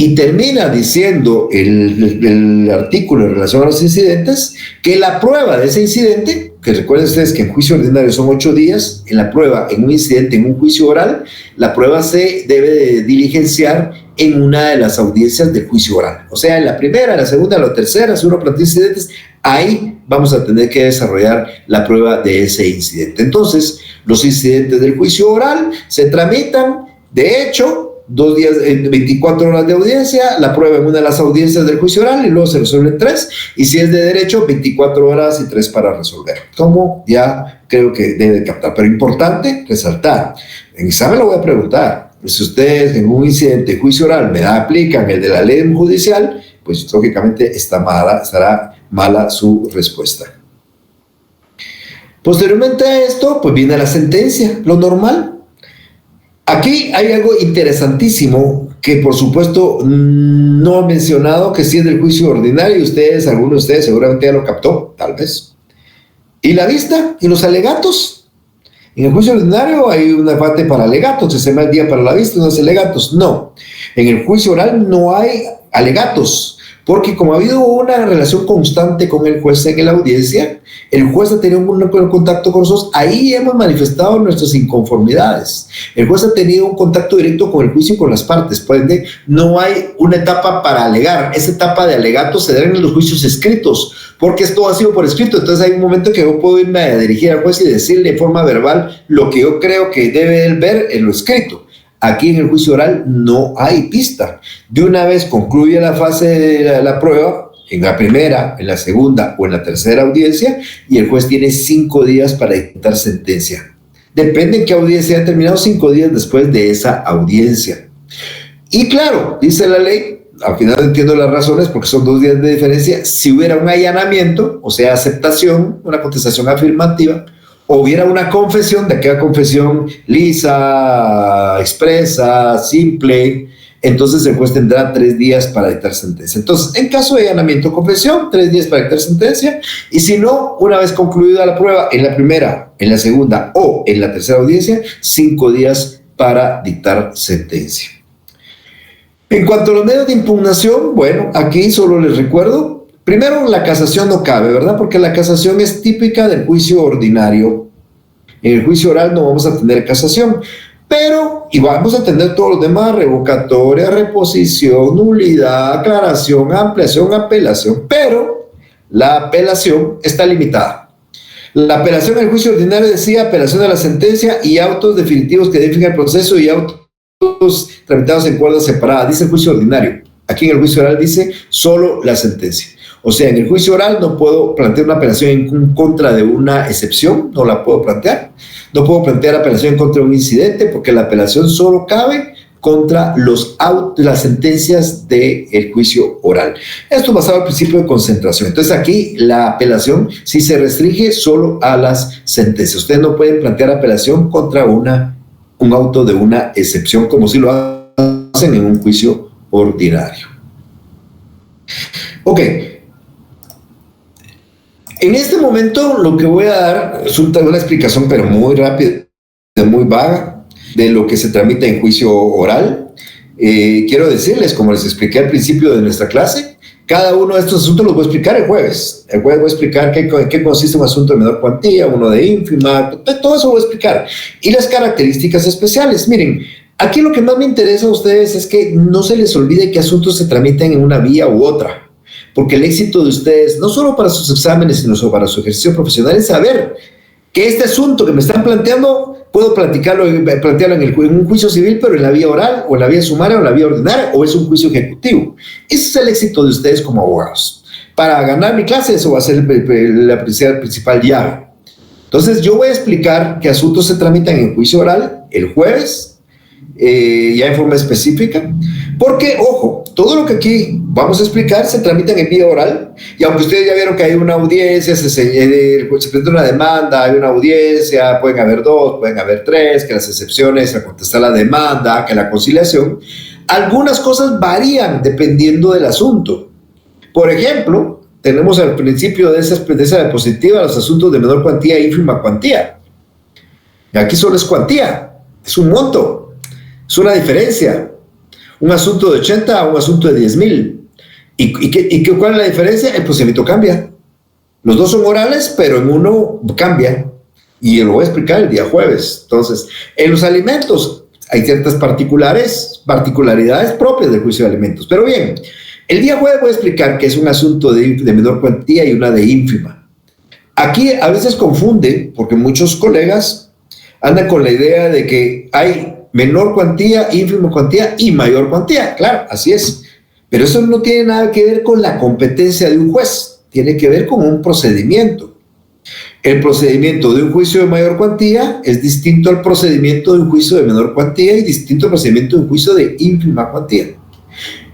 [SPEAKER 1] Y termina diciendo el artículo en relación a los incidentes que la prueba de ese incidente, que recuerden ustedes que en juicio ordinario son 8 días, en la prueba, en un incidente, en un juicio oral, la prueba se debe de diligenciar en una de las audiencias del juicio oral. O sea, en la primera, en la segunda, en la tercera, si uno plantea incidentes, ahí vamos a tener que desarrollar la prueba de ese incidente. Entonces, los incidentes del juicio oral se tramitan, de hecho, 2 días, 24 horas de audiencia, la prueba en una de las audiencias del juicio oral y luego se resuelve en 3, y si es de derecho, 24 horas y 3 para resolver. Como ya creo que debe captar, pero importante resaltar, en examen lo voy a preguntar, si ustedes en un incidente de juicio oral me aplican el de la ley judicial, pues lógicamente estará mala su respuesta. Posteriormente a esto, pues viene la sentencia, lo normal. Aquí hay algo interesantísimo que por supuesto no he mencionado, que sí es del juicio ordinario, algunos de ustedes seguramente ya lo captó, tal vez. Y la vista y los alegatos. En el juicio ordinario hay una parte para alegatos, se llama el día para la vista, no es alegatos, no. En el juicio oral no hay alegatos, porque como ha habido una relación constante con el juez en la audiencia, el juez ha tenido un contacto con nosotros, ahí hemos manifestado nuestras inconformidades. El juez ha tenido un contacto directo con el juicio y con las partes, por ende, no hay una etapa para alegar. Esa etapa de alegatos se da en los juicios escritos, porque esto ha sido por escrito. Entonces hay un momento que yo puedo irme a dirigir al juez y decirle de forma verbal lo que yo creo que debe él ver en lo escrito. Aquí en el juicio oral no hay pista. De una vez concluye la fase de la prueba, en la primera, en la segunda o en la tercera audiencia, y el juez tiene 5 días para dictar sentencia. Depende en qué audiencia haya terminado, 5 días después de esa audiencia. Y claro, dice la ley, al final no entiendo las razones porque son 2 días de diferencia, si hubiera un allanamiento, o sea, aceptación, una contestación afirmativa, o hubiera una confesión, de aquella confesión lisa, expresa, simple, entonces el juez tendrá 3 días para dictar sentencia. Entonces, en caso de allanamiento o confesión, 3 días para dictar sentencia, y si no, una vez concluida la prueba, en la primera, en la segunda o en la tercera audiencia, 5 días para dictar sentencia. En cuanto a los medios de impugnación, bueno, aquí solo les recuerdo, primero, la casación no cabe, ¿verdad? Porque la casación es típica del juicio ordinario. En el juicio oral no vamos a tener casación, pero, y vamos a tener todos los demás, revocatoria, reposición, nulidad, aclaración, ampliación, apelación, pero la apelación está limitada. La apelación en el juicio ordinario decía apelación de la sentencia y autos definitivos que definen el proceso y autos tramitados en cuerda separada, dice el juicio ordinario. Aquí en el juicio oral dice solo la sentencia. O sea, en el juicio oral no puedo plantear una apelación en contra de una excepción, no la puedo plantear. No puedo plantear apelación en contra de un incidente porque la apelación solo cabe contra las sentencias del juicio oral. Esto basado en el principio de concentración. Entonces aquí la apelación sí se restringe solo a las sentencias. Ustedes no pueden plantear apelación contra un auto de una excepción como si lo hacen en un juicio ordinario. Ok. En este momento lo que voy a dar es una explicación, pero muy rápida, muy vaga, de lo que se tramita en juicio oral. Quiero decirles, como les expliqué al principio de nuestra clase, cada uno de estos asuntos los voy a explicar el jueves. El jueves voy a explicar qué consiste un asunto de menor cuantía, uno de ínfima, todo eso voy a explicar. Y las características especiales. Miren, Aquí lo que más me interesa a ustedes es que no se les olvide que asuntos se tramitan en una vía u otra, porque el éxito de ustedes, no solo para sus exámenes, sino para su ejercicio profesional, es saber que este asunto que me están planteando, puedo plantearlo en un juicio civil, pero en la vía oral, o en la vía sumaria, o en la vía ordinaria, o es un juicio ejecutivo. Ese es el éxito de ustedes como abogados. Para ganar mi clase, eso va a ser la principal llave. Entonces, yo voy a explicar qué asuntos se tramitan en juicio oral el jueves, ya en forma específica, porque, ojo, todo lo que aquí vamos a explicar se tramita en vía oral, y aunque ustedes ya vieron que hay una audiencia, se presenta una demanda, hay una audiencia, pueden haber 2, pueden haber 3, que las excepciones a contestar la demanda, que la conciliación, algunas cosas varían dependiendo del asunto. Por ejemplo, tenemos al principio de esa diapositiva los asuntos de menor cuantía e ínfima cuantía. Y aquí solo es cuantía, es un monto. Es una diferencia. Un asunto de 80 a un asunto de 10,000. ¿Y cuál es la diferencia? El procedimiento cambia. Los dos son orales, pero en uno cambia. Y lo voy a explicar el día jueves. Entonces, en los alimentos hay ciertas particularidades propias del juicio de alimentos. Pero bien, el día jueves voy a explicar que es un asunto de menor cuantía y una de ínfima. Aquí a veces confunde, porque muchos colegas andan con la idea de que hay menor cuantía, ínfima cuantía y mayor cuantía. Claro, así es. Pero eso no tiene nada que ver con la competencia de un juez. Tiene que ver con un procedimiento. El procedimiento de un juicio de mayor cuantía es distinto al procedimiento de un juicio de menor cuantía y distinto al procedimiento de un juicio de ínfima cuantía.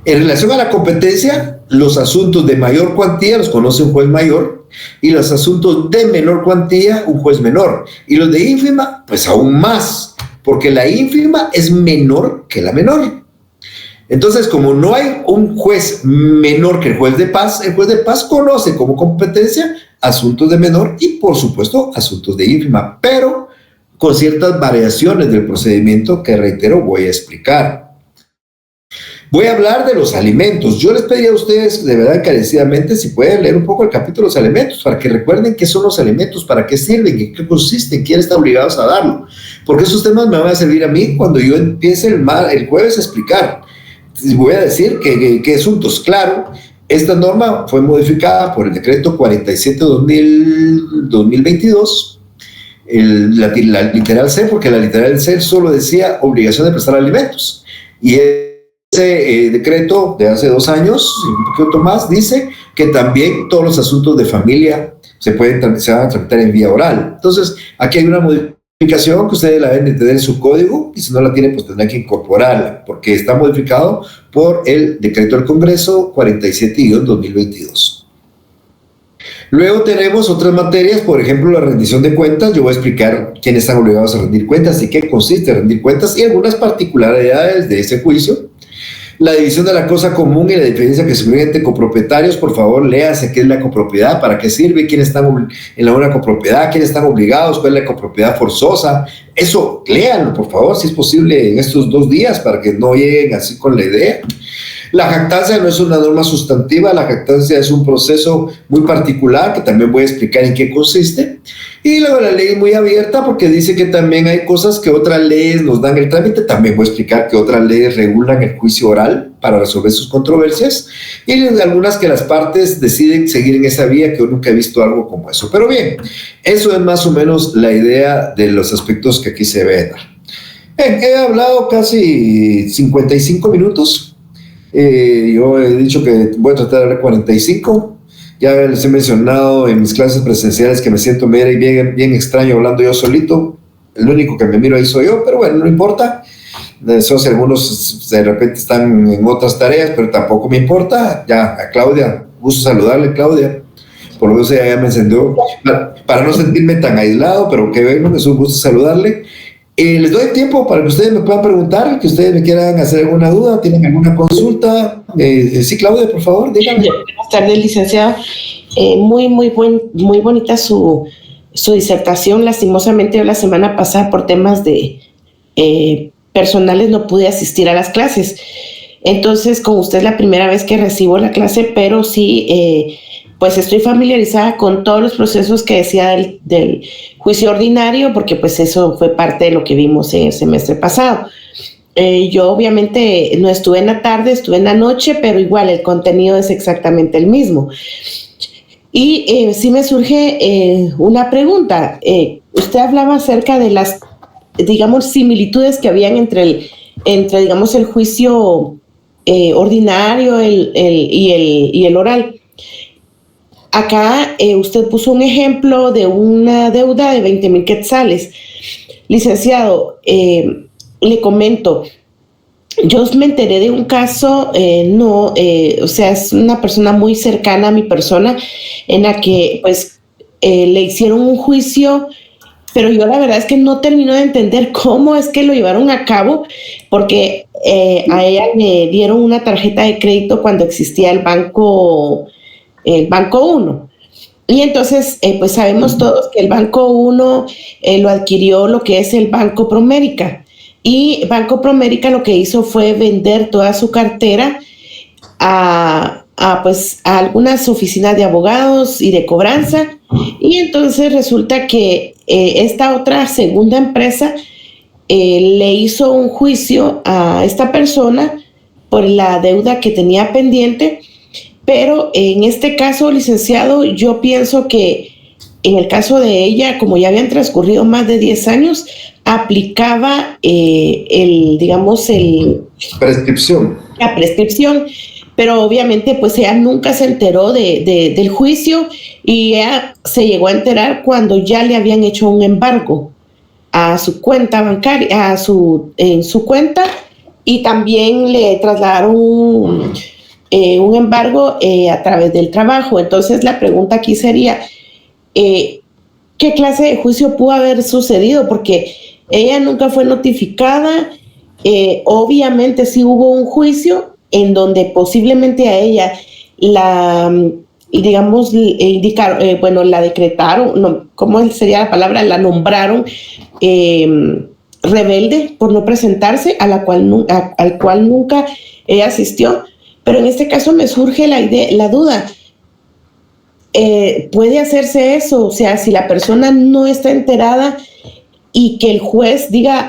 [SPEAKER 1] En relación a la competencia, los asuntos de mayor cuantía los conoce un juez mayor y los asuntos de menor cuantía un juez menor. Y los de ínfima, pues aún más, porque la ínfima es menor que la menor. Entonces, como no hay un juez menor que el juez de paz conoce como competencia asuntos de menor y, por supuesto, asuntos de ínfima, pero con ciertas variaciones del procedimiento que, reitero, voy a explicar. Voy a hablar de los alimentos. Yo les pediría a ustedes, de verdad, encarecidamente, si pueden leer un poco el capítulo de los alimentos, para que recuerden qué son los alimentos, para qué sirven, en qué consisten, quién está obligado a darlo. Porque esos temas me van a servir a mí cuando yo empiece el jueves a explicar. Voy a decir qué asuntos. Claro, esta norma fue modificada por el decreto 47/2022, la literal C, porque la literal C solo decía obligación de prestar alimentos. Y ese decreto de hace 2 años, un poquito más, dice que también todos los asuntos de familia se van a tramitar en vía oral. Entonces, aquí hay una modificación que ustedes la deben de tener en su código, y si no la tienen, pues tendrán que incorporarla, porque está modificado por el decreto del Congreso 47/2022. Luego tenemos otras materias, por ejemplo, la rendición de cuentas. Yo voy a explicar quiénes están obligados a rendir cuentas y qué consiste rendir cuentas y algunas particularidades de ese juicio. La división de la cosa común y la diferencia que se incluye entre copropietarios. Por favor, léase qué es la copropiedad, para qué sirve, quiénes están en una copropiedad, quiénes están obligados, cuál es la copropiedad forzosa. Eso, léanlo, por favor, si es posible, en estos 2 días, para que no lleguen así con la idea. La jactancia no es una norma sustantiva, la jactancia es un proceso muy particular que también voy a explicar en qué consiste. Y luego la ley es muy abierta porque dice que también hay cosas que otras leyes nos dan el trámite. También voy a explicar que otras leyes regulan el juicio oral para resolver sus controversias y algunas que las partes deciden seguir en esa vía, que yo nunca he visto algo como eso. Pero bien, eso es más o menos la idea de los aspectos que aquí se ven. He hablado casi 55 minutos. Yo he dicho que voy a tratar de hablar 45. Ya les he mencionado en mis clases presenciales que me siento bien extraño hablando yo solito. El único que me miro ahí soy yo, pero bueno, no importa. Si algunos de repente están en otras tareas, pero tampoco me importa. Ya, a Claudia, gusto saludarle, Claudia. Por lo menos ella ya me encendió para no sentirme tan aislado, pero que bueno, es un gusto saludarle. Les doy tiempo para que ustedes me puedan preguntar, que ustedes me quieran hacer alguna duda, tienen alguna consulta. Sí, Claudia, por favor, dígame.
[SPEAKER 2] Buenas tardes, licenciado. Muy bonita su disertación. Lastimosamente, yo la semana pasada, por temas de personales, no pude asistir a las clases. Entonces, con usted es la primera vez que recibo la clase, pero sí, pues estoy familiarizada con todos los procesos que decía del juicio ordinario, porque pues eso fue parte de lo que vimos en el semestre pasado. Yo obviamente no estuve en la tarde, estuve en la noche, pero igual el contenido es exactamente el mismo. Y sí me surge una pregunta. Usted hablaba acerca de las, digamos, similitudes que habían entre, digamos, el juicio ordinario y el oral. Acá usted puso un ejemplo de una deuda de 20,000 quetzales. Licenciado, le comento, yo me enteré de un caso, o sea, es una persona muy cercana a mi persona, en la que pues le hicieron un juicio, pero yo la verdad es que no termino de entender cómo es que lo llevaron a cabo, porque a ella le dieron una tarjeta de crédito cuando existía el Banco 1. Y entonces, pues sabemos todos que el Banco 1 lo adquirió lo que es el Banco Promérica. Y Banco Promérica lo que hizo fue vender toda su cartera pues, a algunas oficinas de abogados y de cobranza. Y entonces resulta que esta otra segunda empresa le hizo un juicio a esta persona por la deuda que tenía pendiente. Pero en este caso, licenciado, yo pienso que en el caso de ella, como ya habían transcurrido más de 10 años, aplicaba la prescripción, pero obviamente pues ella nunca se enteró del juicio y ella se llegó a enterar cuando ya le habían hecho un embargo a su cuenta bancaria, en su cuenta, y también le trasladaron un embargo a través del trabajo. Entonces la pregunta aquí sería, ¿qué clase de juicio pudo haber sucedido? Porque ella nunca fue notificada. Obviamente sí hubo un juicio en donde posiblemente a ella la decretaron, no, ¿cómo sería la palabra? La nombraron rebelde por no presentarse, al cual nunca ella asistió. Pero en este caso me surge la duda. ¿Puede hacerse eso? O sea, si la persona no está enterada y que el juez diga,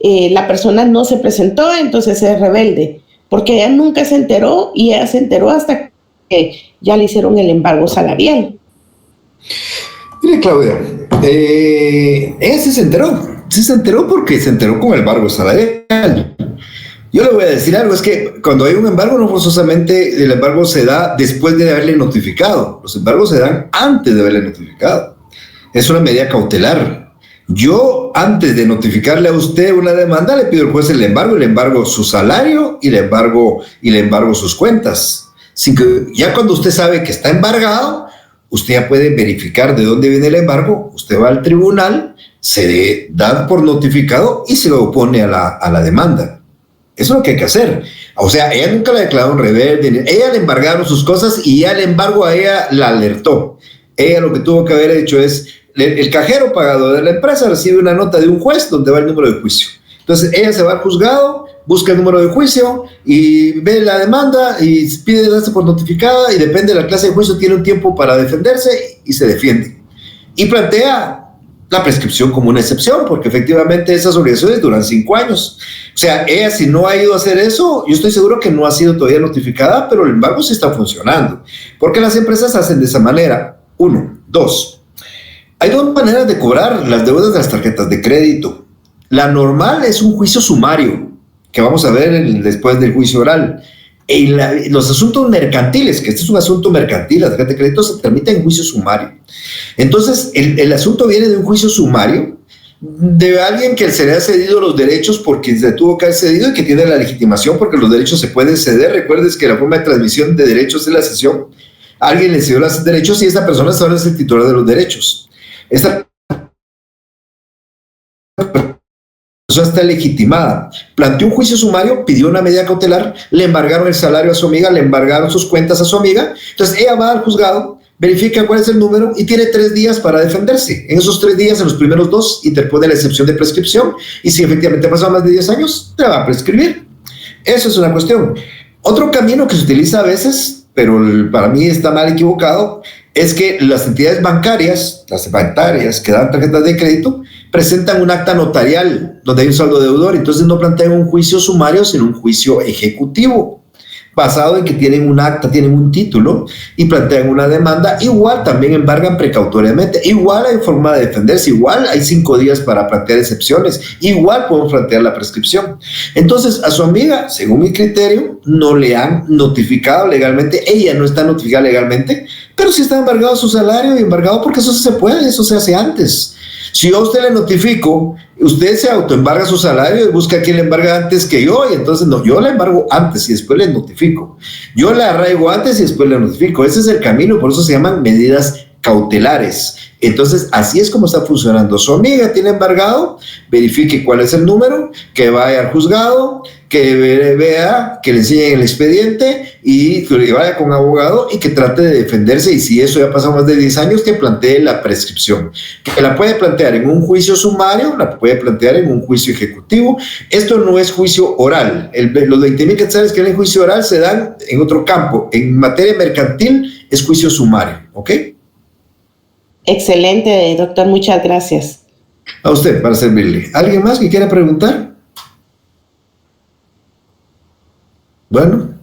[SPEAKER 2] la persona no se presentó, entonces es rebelde. Porque ella nunca se enteró y ella se enteró hasta que ya le hicieron el embargo salarial.
[SPEAKER 1] Mire, Claudia, ella sí se enteró porque se enteró con el embargo salarial. Yo le voy a decir algo, es que cuando hay un embargo no forzosamente el embargo se da después de haberle notificado, los embargos se dan antes de haberle notificado. Es una medida cautelar. Yo, antes de notificarle a usted una demanda, le pido al juez el embargo su salario y le embargo sus cuentas. Sin que, ya cuando usted sabe que está embargado, usted ya puede verificar de dónde viene el embargo, usted va al tribunal, se da por notificado y se lo opone a la demanda. Eso es lo que hay que hacer. O sea, ella nunca la declararon rebelde, ella le embargaron sus cosas y ya el embargo a ella la alertó. Ella lo que tuvo que haber hecho es, el cajero pagador de la empresa recibe una nota de un juez donde va el número de juicio. Entonces ella se va al juzgado, busca el número de juicio y ve la demanda y pide darse por notificada y depende de la clase de juicio, tiene un tiempo para defenderse y se defiende. Y plantea la prescripción como una excepción, porque efectivamente esas obligaciones duran 5 años. O sea, ella si no ha ido a hacer eso, yo estoy seguro que no ha sido todavía notificada, pero el embargo sí está funcionando, porque las empresas hacen de esa manera. 1, 2. Hay 2 maneras de cobrar las deudas de las tarjetas de crédito. La normal es un juicio sumario, que vamos a ver después del juicio oral. Los asuntos mercantiles, que este es un asunto mercantil, la tarjeta de crédito se tramita en juicio sumario. Entonces, el asunto viene de un juicio sumario, de alguien que se le ha cedido los derechos porque se tuvo que haber cedido y que tiene la legitimación porque los derechos se pueden ceder. Recuerdes que la forma de transmisión de derechos es la cesión. Alguien le cedió los derechos y esa persona ahora es el titular de los derechos. Esta persona está legitimada. Planteó un juicio sumario, pidió una medida cautelar, le embargaron el salario a su amiga, le embargaron sus cuentas a su amiga. Entonces ella va al juzgado, verifica cuál es el número y tiene 3 días para defenderse. En esos 3 días, en los primeros 2, interpone la excepción de prescripción y si efectivamente ha pasado más de 10 años, te va a prescribir. Eso es una cuestión. Otro camino que se utiliza a veces, pero para mí está mal equivocado, es que las entidades bancarias, las bancarias que dan tarjetas de crédito, presentan un acta notarial donde hay un saldo deudor, entonces no plantean un juicio sumario, sino un juicio ejecutivo, basado en que tienen un acta, tienen un título y plantean una demanda. Igual también embargan precautoriamente, igual hay forma de defenderse, igual hay 5 días para plantear excepciones, igual podemos plantear la prescripción. Entonces a su amiga, según mi criterio, no le han notificado legalmente, ella no está notificada legalmente, pero sí está embargado su salario y embargado porque eso se puede, eso se hace antes. Si yo a usted le notifico, usted se autoembarga su salario y busca a quien le embarga antes que yo, y entonces no, yo le embargo antes y después le notifico. Yo le arraigo antes y después le notifico. Ese es el camino, por eso se llaman medidas cautelares. Entonces, así es como está funcionando. Su amiga tiene embargado, verifique cuál es el número, que vaya al juzgado, que vea, que le enseñen el expediente y que vaya con abogado y que trate de defenderse, y si eso ya pasó más de 10 años, que plantee la prescripción, que la puede plantear en un juicio sumario, la puede plantear en un juicio ejecutivo. Esto no es juicio oral. Los 20,000 quetzales que en el juicio oral se dan en otro campo. En materia mercantil es juicio sumario, ¿ok?
[SPEAKER 2] Excelente, doctor, muchas gracias.
[SPEAKER 1] A usted, para servirle. ¿Alguien más que quiera preguntar? Bueno,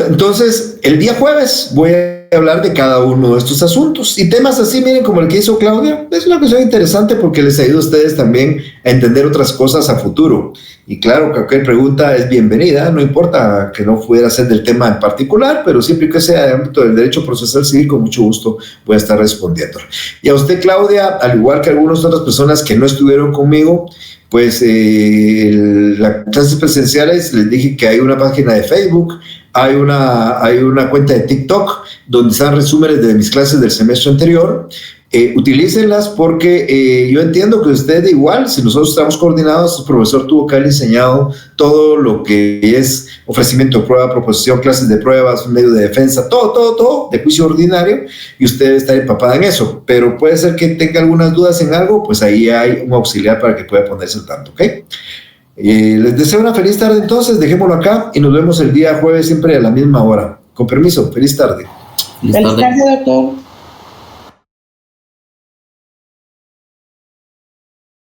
[SPEAKER 1] entonces el día jueves voy a hablar de cada uno de estos asuntos y temas así, miren, como el que hizo Claudia. Es una cuestión interesante porque les ayuda a ustedes también a entender otras cosas a futuro. Y claro, cualquier pregunta es bienvenida, no importa que no pudiera ser del tema en particular, pero siempre que sea de ámbito del derecho procesal civil, con mucho gusto voy a estar respondiendo. Y a usted, Claudia, al igual que a algunas otras personas que no estuvieron conmigo, pues las clases presenciales, les dije que hay una página de Facebook, hay una cuenta de TikTok donde están resúmenes de mis clases del semestre anterior. Utilícenlas porque yo entiendo que usted igual, si nosotros estamos coordinados, el profesor tuvo que haber enseñado todo lo que es ofrecimiento de prueba, proposición, clases de pruebas, medio de defensa, todo de juicio ordinario, y usted está empapada en eso, pero puede ser que tenga algunas dudas en algo, pues ahí hay un auxiliar para que pueda ponerse al tanto, ¿ok? Les deseo una feliz tarde entonces, dejémoslo acá y nos vemos el día jueves siempre a la misma hora. Con permiso, feliz tarde.
[SPEAKER 2] Feliz tarde, doctor.